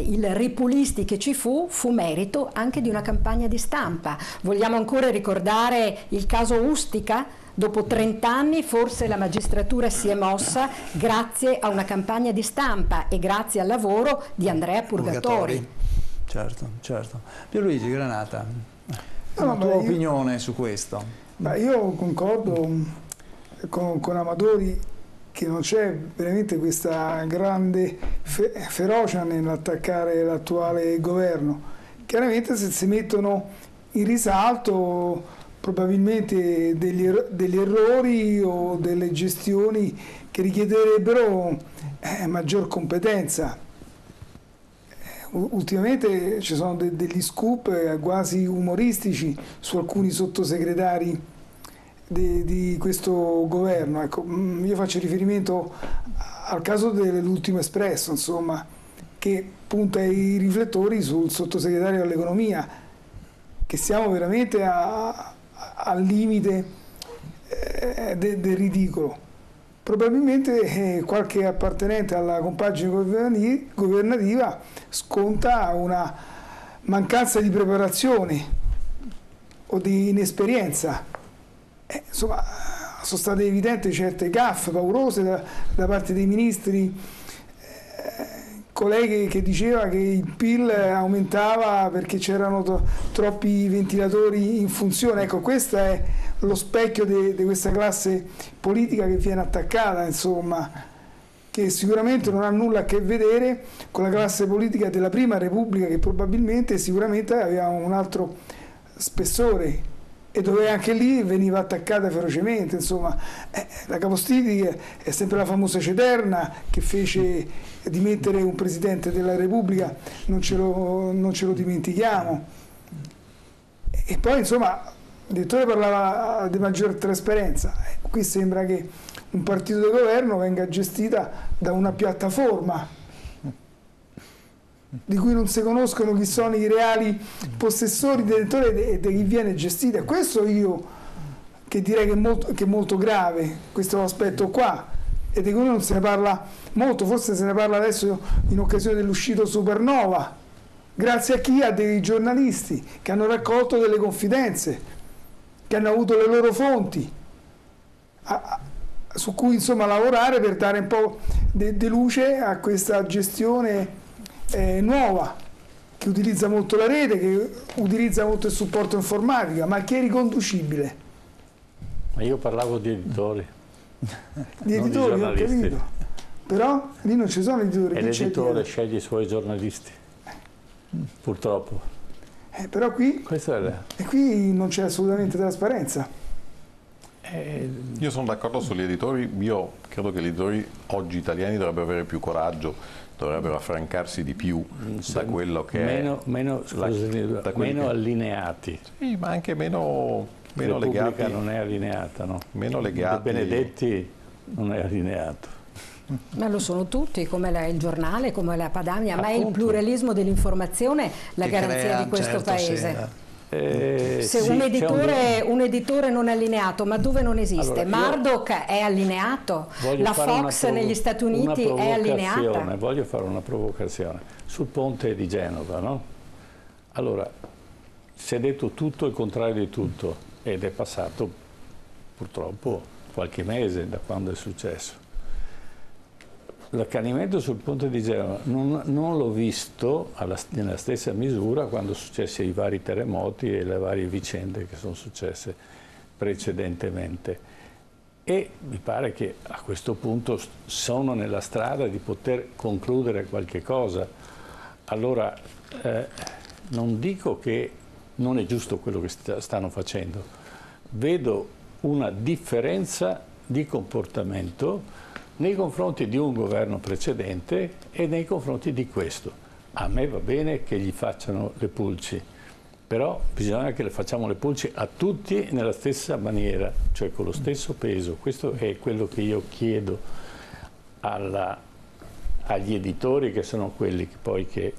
il ripulisti che ci fu merito anche di una campagna di stampa. Vogliamo ancora ricordare il caso Ustica? Dopo 30 anni forse la magistratura si è mossa grazie a una campagna di stampa e grazie al lavoro di Andrea Purgatori. Certo, certo. Pierluigi Granata, la tua opinione su questo? Io concordo con Amadori che non c'è veramente questa grande ferocia nell'attaccare l'attuale governo. Chiaramente se si mettono in risalto probabilmente degli errori o delle gestioni che richiederebbero maggior competenza. Ultimamente ci sono degli scoop quasi umoristici su alcuni sottosegretari di questo governo. Ecco, io faccio riferimento al caso dell'ultimo Espresso, insomma, che punta i riflettori sul sottosegretario all'economia, che siamo veramente al limite del ridicolo. probabilmente qualche appartenente alla compagine governativa sconta una mancanza di preparazione o di inesperienza. Insomma, sono state evidenti certe gaffe paurose da parte dei ministri, colleghi che diceva che il PIL aumentava perché c'erano troppi ventilatori in funzione. Ecco, questo è lo specchio di questa classe politica che viene attaccata, insomma, che sicuramente non ha nulla a che vedere con la classe politica della Prima Repubblica, che probabilmente sicuramente aveva un altro spessore e dove anche lì veniva attaccata ferocemente. Insomma, la capostipite è sempre la famosa Ceterna che fece dimettere un Presidente della Repubblica, non ce lo dimentichiamo. E poi, insomma, il direttore parlava di maggior trasparenza. Qui sembra che un partito di governo venga gestita da una piattaforma di cui non si conoscono chi sono i reali possessori, detentori e di chi viene gestita. Questo io che direi che è molto grave, questo aspetto qua, e di cui non se ne parla molto, forse se ne parla adesso in occasione dell'uscito Supernova, grazie a chi? A dei giornalisti che hanno raccolto delle confidenze, che hanno avuto le loro fonti, su cui insomma lavorare per dare un po' di luce a questa gestione nuova, che utilizza molto la rete, che utilizza molto il supporto informatica, ma che è riconducibile. Ma io parlavo di editori. Di editori, ho capito. Però lì non ci sono editori. E l'editore sceglie i suoi giornalisti, purtroppo. Però qui, Questo è e qui non c'è assolutamente trasparenza. Io sono d'accordo sugli editori, io credo che gli editori oggi italiani dovrebbero avere più coraggio, dovrebbero affrancarsi di più da quello che meno allineati. Sì, ma anche meno legati. Non è allineata, no? Meno legati. De Benedetti non è allineato. Ma lo sono tutti, come il giornale, come la Padania, ma è il Appunto. pluralismo dell'informazione la Che garanzia crea, di questo certo, paese. Se sì, un editore non è allineato, ma dove non esiste? Allora, Murdoch è allineato, la Fox negli Stati Uniti è allineata. Voglio fare una provocazione sul ponte di Genova, no? Allora, si è detto tutto il contrario di tutto ed è passato purtroppo qualche mese da quando è successo. L'accanimento sul ponte di Genova non l'ho visto nella stessa misura quando sono successi i vari terremoti e le varie vicende che sono successe precedentemente. E mi pare che a questo punto sono nella strada di poter concludere qualche cosa. Allora, non dico che non è giusto quello che stanno facendo, vedo una differenza di comportamento nei confronti di un governo precedente e nei confronti di questo. A me va bene che gli facciano le pulci, però bisogna che le facciamo le pulci a tutti nella stessa maniera, cioè con lo stesso peso. Questo è quello che io chiedo agli editori, che sono quelli che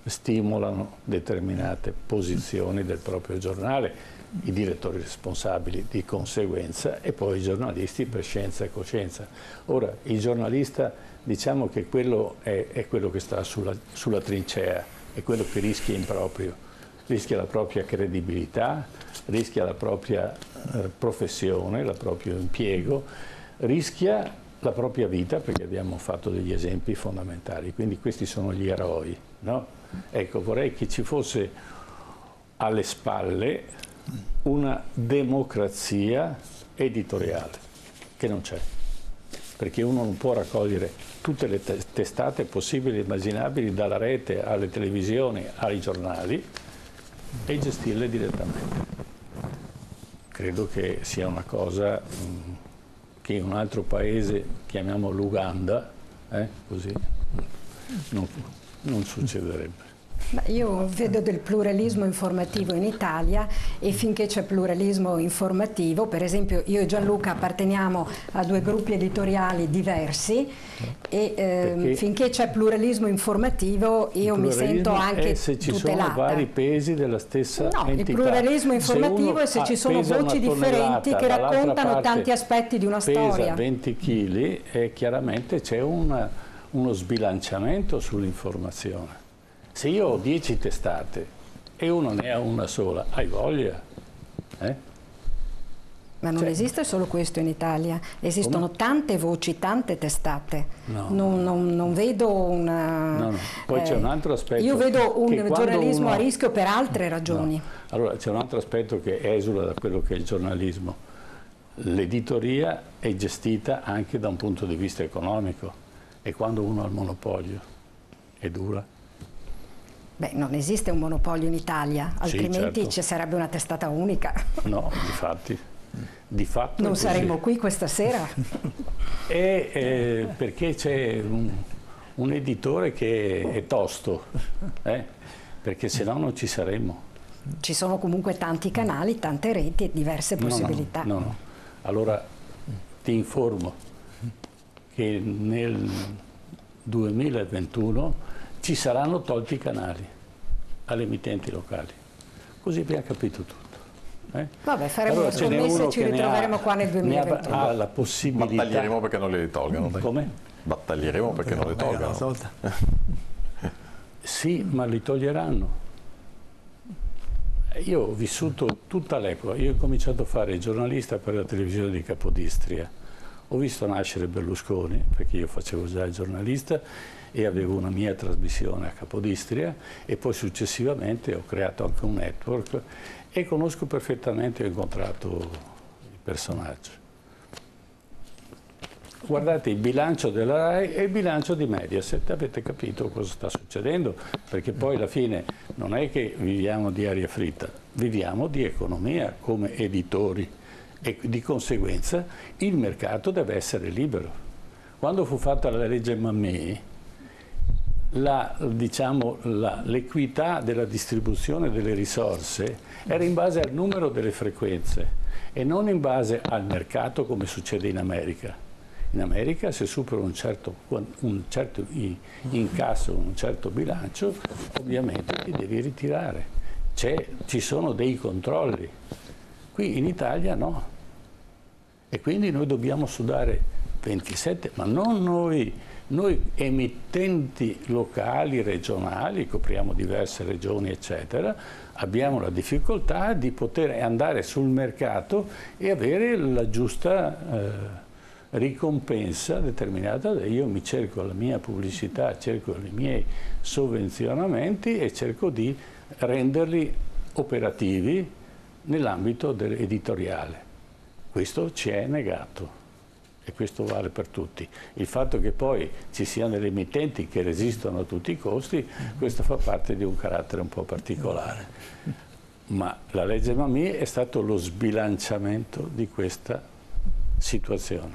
stimolano determinate posizioni del proprio giornale, i direttori responsabili di conseguenza e poi i giornalisti per scienza e coscienza. Ora, il giornalista, diciamo che quello è quello che sta sulla trincea, è quello che rischia in proprio, rischia la propria credibilità, rischia la propria professione, il proprio impiego, rischia la propria vita, perché abbiamo fatto degli esempi fondamentali, quindi questi sono gli eroi, no? Ecco, vorrei che ci fosse alle spalle una democrazia editoriale, che non c'è, perché uno non può raccogliere tutte le testate possibili e immaginabili, dalla rete alle televisioni ai giornali, e gestirle direttamente. Credo che sia una cosa che in un altro paese, chiamiamo l'Uganda, così, non succederebbe. Io vedo del pluralismo informativo in Italia e finché c'è pluralismo informativo, per esempio io e Gianluca apparteniamo a 2 gruppi editoriali diversi e finché c'è pluralismo informativo io mi sento anche se ci tutelata. sono vari pesi della stessa entità. Il pluralismo informativo è se ci sono voci differenti che raccontano tanti aspetti di una storia. Pesa 20 kg e chiaramente c'è uno sbilanciamento sull'informazione. Se io ho 10 testate e uno ne ha una sola, hai voglia? Ma non esiste solo questo in Italia, esistono tante voci, tante testate. No. Non vedo una... No. Poi c'è un altro aspetto. Io vedo un giornalismo a rischio per altre ragioni. No. Allora c'è un altro aspetto che esula da quello che è il giornalismo. L'editoria è gestita anche da un punto di vista economico e quando uno ha il monopolio è dura. Beh, non esiste un monopolio in Italia, altrimenti certo. ci sarebbe una testata unica. No, di fatto non saremmo qui questa sera. Perché c'è un editore che è tosto, perché se no non ci saremmo. Ci sono comunque tanti canali, tante reti e diverse possibilità. No. Allora ti informo che nel 2021 ci saranno tolti i canali alle emittenti locali, così abbiamo capito tutto. Vabbè, faremo una scommessa e ci ritroveremo qua nel 2021. Ha la possibilità. Battaglieremo perché non li tolgano. Come? Battaglieremo perché non li tolgano. Sì, ma li toglieranno. Io ho vissuto tutta l'epoca, io ho cominciato a fare il giornalista per la televisione di Capodistria. Ho visto nascere Berlusconi, perché io facevo già il giornalista e avevo una mia trasmissione a Capodistria e poi successivamente ho creato anche un network e conosco perfettamente, ho incontrato il personaggio. Guardate il bilancio della RAI e il bilancio di Mediaset, avete capito cosa sta succedendo? Perché poi alla fine non è che viviamo di aria fritta, viviamo di economia come editori e di conseguenza il mercato deve essere libero. Quando fu fatta la legge Mammì, l'equità della distribuzione delle risorse era in base al numero delle frequenze e non in base al mercato come succede in America. In America se supera un certo incasso, un certo bilancio, ovviamente ti devi ritirare. Ci sono dei controlli. Qui in Italia no. E quindi noi dobbiamo sudare 27, ma non noi emittenti locali, regionali, copriamo diverse regioni eccetera, abbiamo la difficoltà di poter andare sul mercato e avere la giusta ricompensa determinata. Io mi cerco la mia pubblicità, cerco i miei sovvenzionamenti e cerco di renderli operativi nell'ambito editoriale. Questo ci è negato. E questo vale per tutti. Il fatto che poi ci siano delle emittenti che resistono a tutti i costi, questo fa parte di un carattere un po' particolare. Ma la legge Mammì è stato lo sbilanciamento di questa situazione,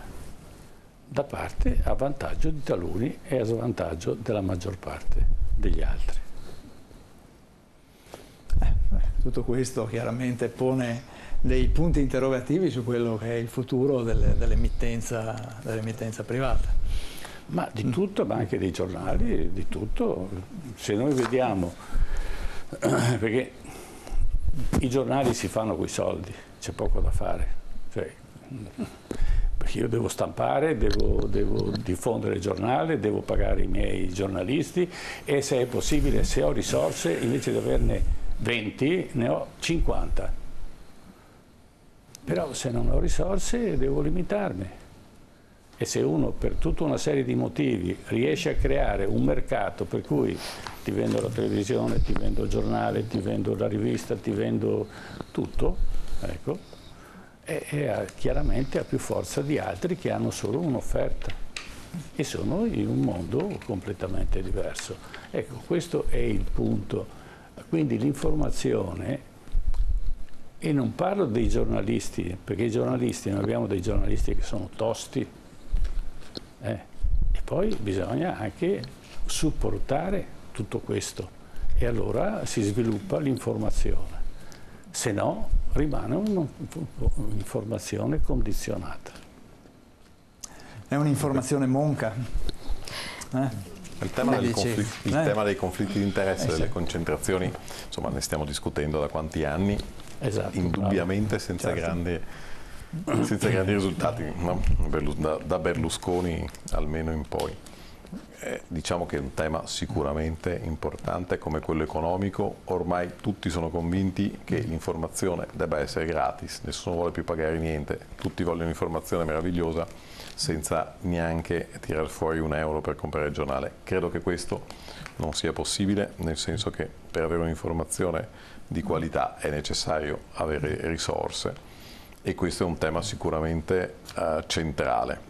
da parte a vantaggio di taluni e a svantaggio della maggior parte degli altri. Tutto questo chiaramente pone dei punti interrogativi su quello che è il futuro dell'emittenza privata. Ma di tutto, ma anche dei giornali, di tutto. Se noi vediamo, perché i giornali si fanno coi soldi, c'è poco da fare. Cioè, perché io devo stampare, devo diffondere il giornale, devo pagare i miei giornalisti e se è possibile, se ho risorse, invece di averne 20, ne ho 50. Però se non ho risorse devo limitarmi e se uno per tutta una serie di motivi riesce a creare un mercato per cui ti vendo la televisione, ti vendo il giornale, ti vendo la rivista, ti vendo tutto, ecco, chiaramente ha più forza di altri che hanno solo un'offerta e sono in un mondo completamente diverso. Ecco, questo è il punto. Quindi l'informazione. E non parlo dei giornalisti, perché i giornalisti, noi abbiamo dei giornalisti che sono tosti, e poi bisogna anche supportare tutto questo e allora si sviluppa l'informazione, se no rimane un'informazione condizionata. È un'informazione monca. Il tema dei conflitti di interesse, delle concentrazioni, insomma, ne stiamo discutendo da quanti anni? Esatto, indubbiamente senza grandi risultati, no? Da Berlusconi almeno in poi. Diciamo che è un tema sicuramente importante come quello economico. Ormai tutti sono convinti che l'informazione debba essere gratis, nessuno vuole più pagare niente, tutti vogliono informazione meravigliosa senza neanche tirar fuori un euro per comprare il giornale. Credo che questo non sia possibile, nel senso che per avere un'informazione di qualità è necessario avere risorse, e questo è un tema sicuramente centrale.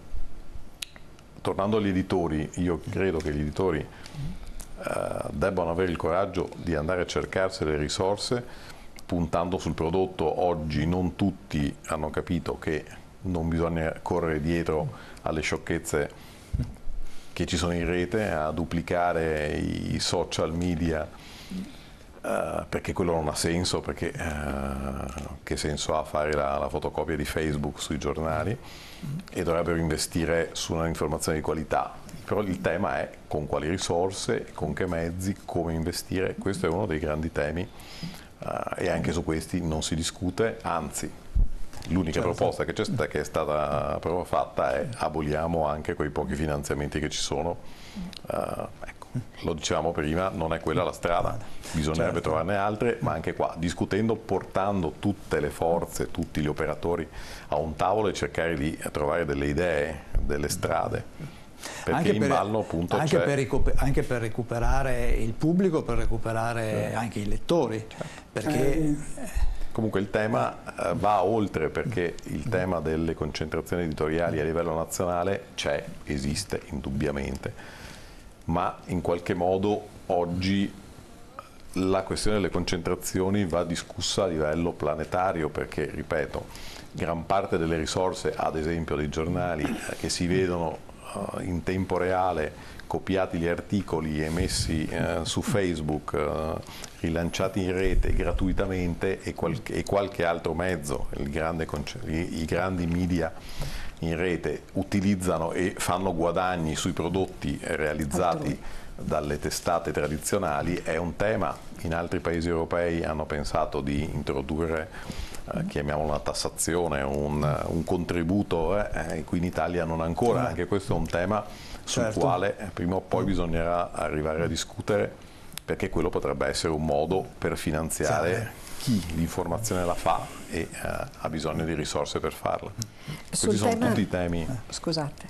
Tornando agli editori, io credo che gli editori debbano avere il coraggio di andare a cercarsi le risorse puntando sul prodotto. Oggi non tutti hanno capito che non bisogna correre dietro alle sciocchezze che ci sono in rete, a duplicare i social media, perché quello non ha senso, perché che senso ha fare la fotocopia di Facebook sui giornali, e dovrebbero investire su un'informazione di qualità. Però il tema è con quali risorse, con che mezzi, come investire. Questo è uno dei grandi temi, e anche su questi non si discute, anzi l'unica proposta che è stata proprio fatta è: aboliamo anche quei pochi finanziamenti che ci sono. Ecco, lo dicevamo prima, non è quella la strada, bisognerebbe trovarne altre, ma anche qua discutendo, portando tutte le forze, tutti gli operatori a un tavolo e cercare di trovare delle idee, delle strade, perché in ballo appunto anche per recuperare il pubblico, per recuperare anche i lettori, perché comunque il tema va oltre, perché il tema delle concentrazioni editoriali a livello nazionale esiste indubbiamente, ma in qualche modo oggi la questione delle concentrazioni va discussa a livello planetario, perché, ripeto, gran parte delle risorse, ad esempio dei giornali, che si vedono in tempo reale, copiati gli articoli e messi su Facebook, rilanciati in rete gratuitamente, e qualche altro mezzo, i grandi media in rete utilizzano e fanno guadagni sui prodotti realizzati dalle testate tradizionali, è un tema. In altri paesi europei hanno pensato di introdurre, chiamiamolo una tassazione, un contributo, qui in Italia non ancora. Anche questo è un tema sul quale prima o poi bisognerà arrivare a discutere, perché quello potrebbe essere un modo per finanziare chi l'informazione la fa e ha bisogno di risorse per farla. Questi sono tutti i temi. Scusate.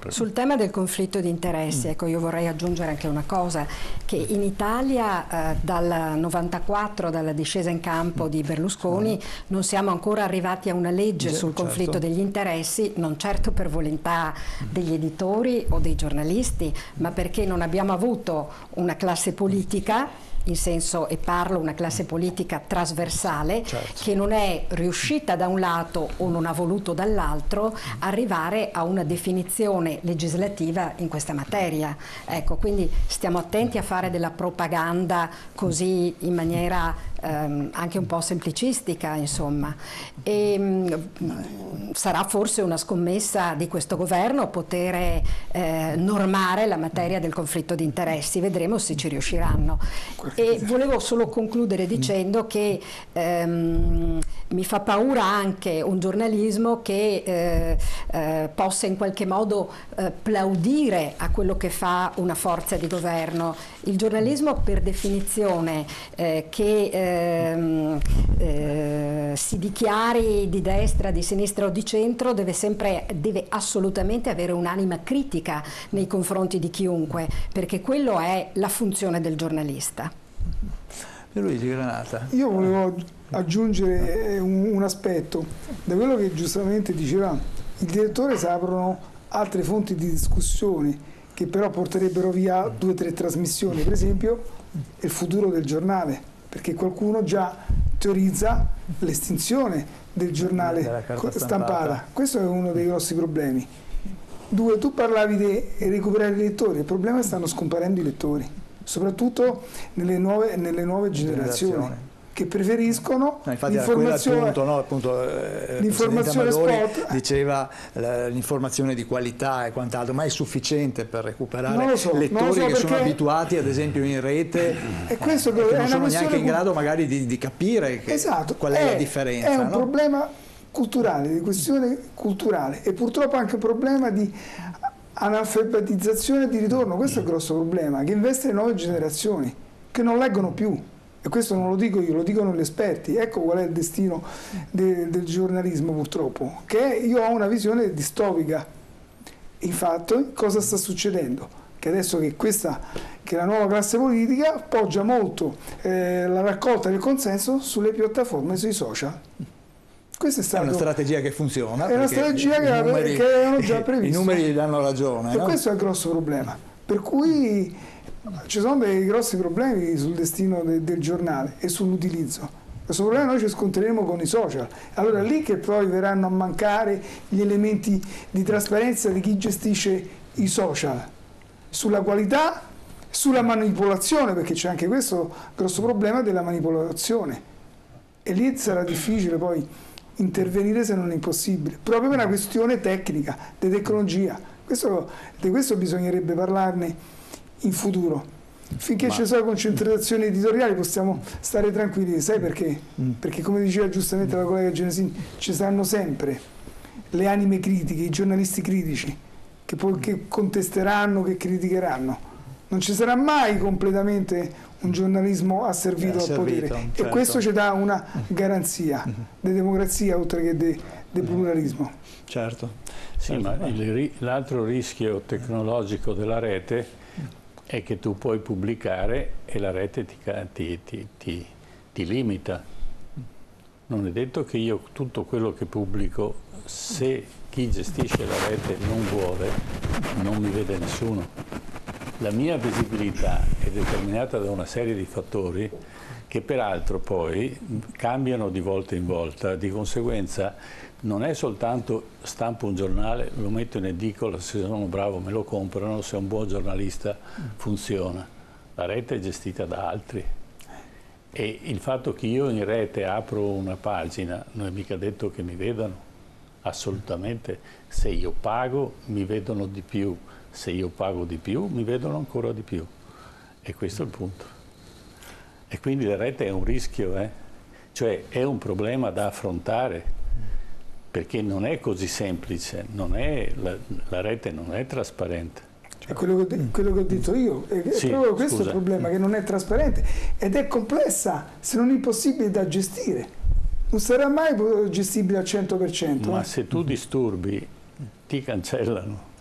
Sul tema del conflitto di interessi, ecco, io vorrei aggiungere anche una cosa, che in Italia dal 94, dalla discesa in campo di Berlusconi, non siamo ancora arrivati a una legge sul conflitto degli interessi, non certo per volontà degli editori o dei giornalisti, ma perché non abbiamo avuto una classe politica, in senso, e parlo una classe politica trasversale, che non è riuscita da un lato o non ha voluto dall'altro arrivare a una definizione legislativa in questa materia. Ecco, quindi stiamo attenti a fare della propaganda così in maniera anche un po' semplicistica, insomma. E sarà forse una scommessa di questo governo poter normare la materia del conflitto di interessi, vedremo se ci riusciranno. E volevo solo concludere dicendo che mi fa paura anche un giornalismo che possa in qualche modo plaudire a quello che fa una forza di governo. Il giornalismo, per definizione, che si dichiari di destra, di sinistra o di centro, deve assolutamente avere un'anima critica nei confronti di chiunque, perché quello è la funzione del giornalista. Luigi Granata. Io volevo aggiungere un aspetto. Da quello che giustamente diceva il direttore, si aprono altre fonti di discussione che però porterebbero via 2 o 3 trasmissioni, per esempio il futuro del giornale, perché qualcuno già teorizza l'estinzione del giornale stampata. Questo è uno dei grossi problemi. 2, tu parlavi di recuperare i lettori, il problema è che stanno scomparendo i lettori. soprattutto nelle nuove generazioni, che preferiscono l'informazione, l'informazione spot. Diceva l'informazione di qualità e quant'altro, ma è sufficiente per recuperare lettori che sono abituati ad esempio in rete e questo che non sono neanche in grado magari di capire qual è la differenza. È un problema culturale, di questione culturale, e purtroppo anche un problema di analfabetizzazione e di ritorno. Questo è il grosso problema, che investe le nuove generazioni che non leggono più. E questo non lo dico io, lo dicono gli esperti. Ecco qual è il destino del giornalismo, purtroppo, che io ho una visione distopica. Infatti, cosa sta succedendo? Che adesso che la nuova classe politica poggia molto la raccolta del consenso sulle piattaforme, sui social. È una strategia che funziona. È una strategia che avevano già previsto. I numeri gli danno ragione. E questo è il grosso problema. Per cui ci sono dei grossi problemi sul destino del giornale e sull'utilizzo. Questo problema noi ci scontreremo con i social. Allora lì che poi verranno a mancare gli elementi di trasparenza di chi gestisce i social, sulla qualità, sulla manipolazione, perché c'è anche questo grosso problema della manipolazione. E lì sarà difficile poi intervenire, se non impossibile, proprio per una questione tecnica, di tecnologia. Di questo bisognerebbe parlarne in futuro. Finché ci sono concentrazioni editoriali possiamo stare tranquilli. Sai perché? Perché, come diceva giustamente la collega Genesini, ci saranno sempre le anime critiche, i giornalisti critici che contesteranno, che criticheranno. Non ci sarà mai completamente un giornalismo asservito al potere, certo. E questo ci dà una garanzia di democrazia oltre che di pluralismo. Certo. Sì, ma l'altro rischio tecnologico della rete è che tu puoi pubblicare e la rete ti limita. Non è detto che io tutto quello che pubblico, se chi gestisce la rete non vuole, non mi vede nessuno. La mia visibilità è determinata da una serie di fattori che peraltro poi cambiano di volta in volta, di conseguenza non è soltanto stampo un giornale, lo metto in edicola, se sono bravo me lo comprano, se è un buon giornalista funziona. La rete è gestita da altri e il fatto che io in rete apro una pagina non è mica detto che mi vedano, assolutamente. Se io pago mi vedono di più, se io pago di più mi vedono ancora di più, e questo è il punto. E quindi la rete è un rischio, cioè è un problema da affrontare, perché non è così semplice, la rete non è trasparente. È quello che ho detto io, è sì, proprio questo il problema, che non è trasparente ed è complessa, se non impossibile da gestire. Non sarà mai gestibile al 100%. Ma se tu disturbi, ti cancellano.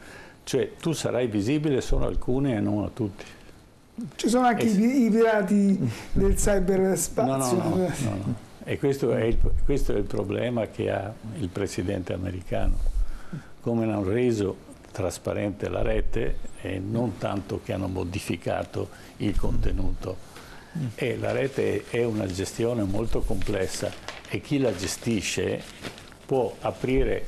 Cioè tu sarai visibile solo a alcuni e non a tutti. Ci sono anche i pirati del cyberspazio. No. E questo è il problema che ha il presidente americano. Come hanno reso trasparente la rete e non tanto che hanno modificato il contenuto. E la rete è una gestione molto complessa e chi la gestisce può aprire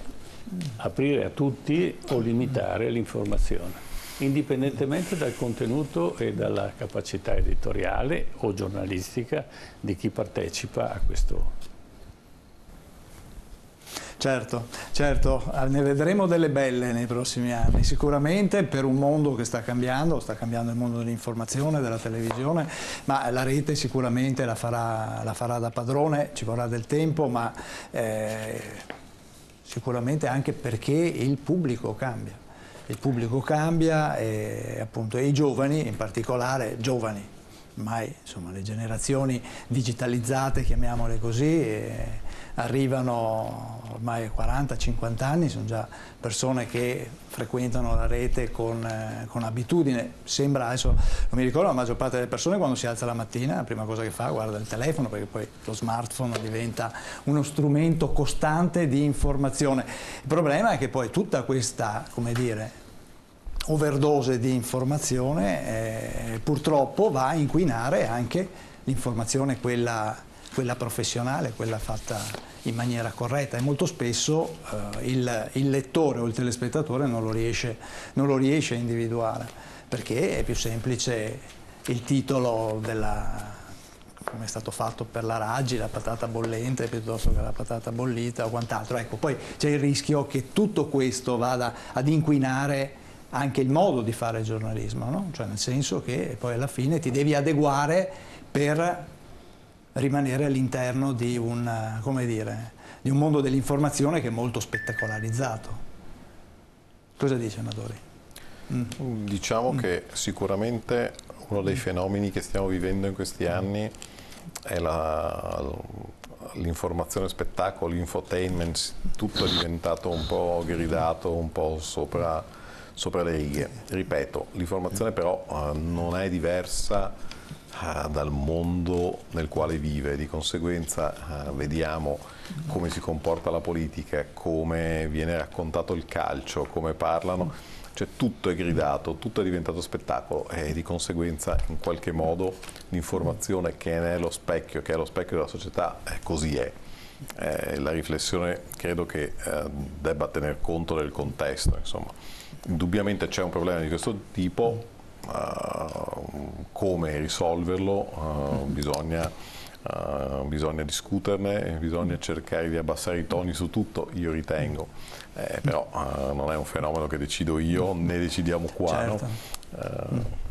a tutti o limitare l'informazione, indipendentemente dal contenuto e dalla capacità editoriale o giornalistica di chi partecipa a questo. Certo, ne vedremo delle belle nei prossimi anni, sicuramente, per un mondo che sta cambiando il mondo dell'informazione, della televisione, ma la rete sicuramente la farà da padrone, ci vorrà del tempo, ma sicuramente anche perché il pubblico cambia. Il pubblico cambia e appunto i giovani, in particolare giovani, ormai insomma le generazioni digitalizzate, chiamiamole così, arrivano ormai a 40-50 anni, sono già persone che frequentano la rete con abitudine. Sembra, adesso non mi ricordo, la maggior parte delle persone quando si alza la mattina la prima cosa che fa guarda il telefono, perché poi lo smartphone diventa uno strumento costante di informazione. Il problema è che poi tutta questa, come dire, overdose di informazione purtroppo va a inquinare anche l'informazione, quella professionale, quella fatta in maniera corretta, e molto spesso il lettore o il telespettatore non lo riesce a individuare, perché è più semplice il titolo come è stato fatto per la Raggi, la patata bollente piuttosto che la patata bollita o quant'altro. Ecco, poi c'è il rischio che tutto questo vada ad inquinare anche il modo di fare giornalismo, no? Cioè nel senso che poi alla fine ti devi adeguare per rimanere all'interno di come dire, di un mondo dell'informazione che è molto spettacolarizzato. Cosa dice Amadori? Diciamo che sicuramente uno dei fenomeni che stiamo vivendo in questi anni è l'informazione spettacolo, l'infotainment, tutto è diventato un po' gridato, un po' sopra le righe. Ripeto, l'informazione però non è diversa dal mondo nel quale vive, di conseguenza vediamo come si comporta la politica, come viene raccontato il calcio, come parlano. Cioè tutto è gridato, tutto è diventato spettacolo e di conseguenza in qualche modo l'informazione che è lo specchio della società, così è. La riflessione credo che debba tener conto del contesto, insomma. Indubbiamente c'è un problema di questo tipo, come risolverlo bisogna discuterne, bisogna cercare di abbassare i toni su tutto, io ritengo, però non è un fenomeno che decido io, né decidiamo qua. Certo. No?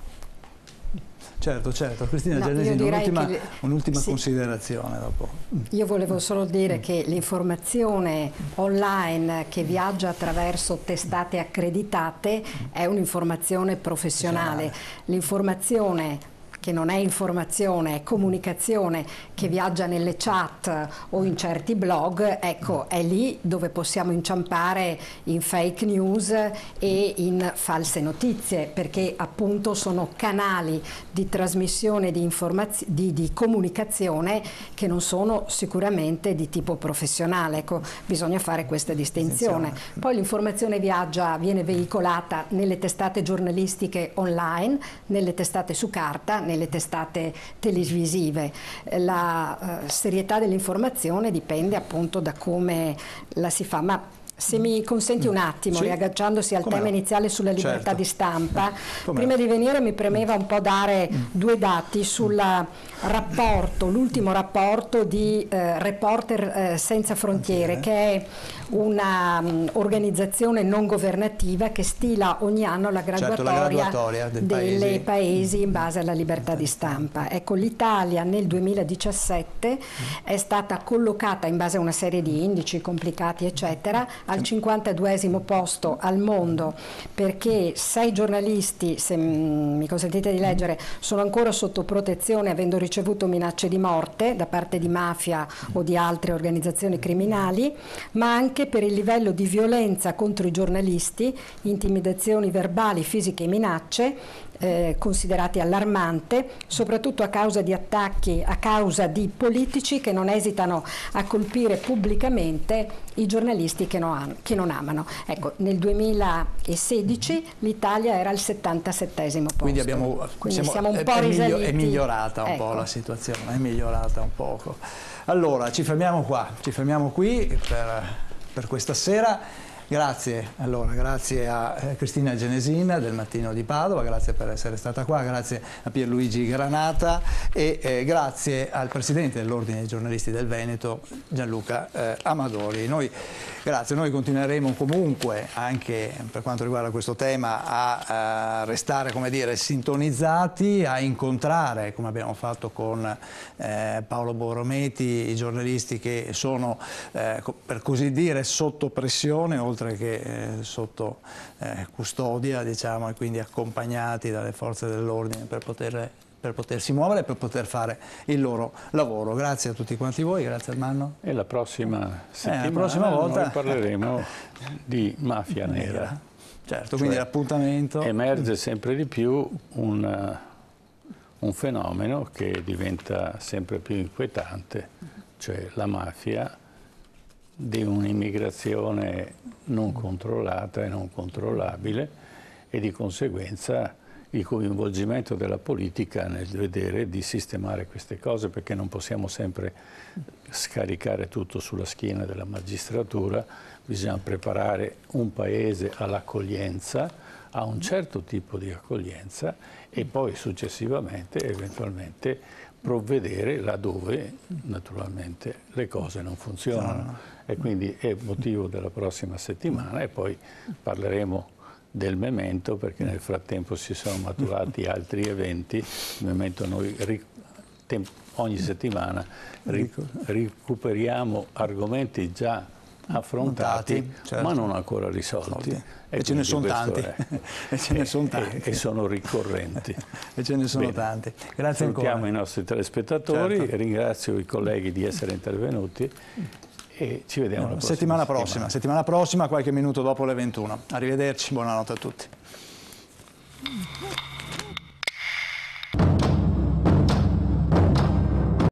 Certo. Cristina No, Genesini, un'ultima sì, considerazione dopo. Io volevo solo dire che l'informazione online che viaggia attraverso testate accreditate è un'informazione professionale. L'informazione che non è informazione, è comunicazione, che viaggia nelle chat o in certi blog, ecco, è lì dove possiamo inciampare in fake news e in false notizie, perché appunto sono canali di trasmissione di comunicazione che non sono sicuramente di tipo professionale. Ecco, bisogna fare questa distinzione. Poi l'informazione viene veicolata nelle testate giornalistiche online, nelle testate su carta, nelle testate televisive. La serietà dell'informazione dipende appunto da come la si fa, ma se mi consenti un attimo, riagganciandosi al tema iniziale sulla libertà di stampa, prima di venire mi premeva un po' dare due dati sul rapporto, l'ultimo rapporto di Reporter Senza Frontiere, che è una organizzazione non governativa che stila ogni anno la graduatoria dei paesi in base alla libertà di stampa. Ecco, l'Italia nel 2017 è stata collocata in base a una serie di indici complicati eccetera al 52esimo posto al mondo, perché 6 giornalisti, se mi consentite di leggere, sono ancora sotto protezione avendo ricevuto minacce di morte da parte di mafia o di altre organizzazioni criminali, ma anche per il livello di violenza contro i giornalisti, intimidazioni verbali, fisiche e minacce, considerati allarmante, soprattutto a causa di attacchi, a causa di politici che non esitano a colpire pubblicamente i giornalisti che non amano. Ecco, nel 2016 l'Italia era al 77esimo posto. Quindi siamo un po' risaliti. È migliorata un po' la situazione, è migliorata un poco. Allora, ci fermiamo qui per questa sera. Grazie a Cristina Genesin del Mattino di Padova, grazie per essere stata qua, grazie a Pierluigi Granata e grazie al Presidente dell'Ordine dei Giornalisti del Veneto, Gianluca Amadori. Noi continueremo comunque, anche per quanto riguarda questo tema, a restare, come dire, sintonizzati, a incontrare, come abbiamo fatto con Paolo Borrometi, i giornalisti che sono, per così dire, sotto pressione, oltre che sotto custodia, diciamo, e quindi accompagnati dalle forze dell'ordine per potersi muovere e per poter fare il loro lavoro. Grazie a tutti quanti voi, grazie Armando. E la prossima settimana noi parleremo di mafia nera. Certo, quindi l'appuntamento... Emerge sempre di più un fenomeno che diventa sempre più inquietante, cioè la mafia di un'immigrazione non controllata e non controllabile e di conseguenza il coinvolgimento della politica nel vedere di sistemare queste cose, perché non possiamo sempre scaricare tutto sulla schiena della magistratura, bisogna preparare un paese all'accoglienza, a un certo tipo di accoglienza e poi successivamente, eventualmente, provvedere laddove naturalmente le cose non funzionano. E quindi è motivo della prossima settimana e poi parleremo del Memento, perché nel frattempo si sono maturati altri eventi. Il Memento noi ogni settimana recuperiamo argomenti già affrontati, certo, ma non ancora risolti. E ce ne sono tanti. E ce ne sono tanti. E sono ricorrenti. E ce ne sono tanti. Grazie ancora. Salutiamo i nostri telespettatori, certo, ringrazio i colleghi di essere intervenuti e ci vediamo la settimana prossima, qualche minuto dopo le 21. Arrivederci, buonanotte a tutti.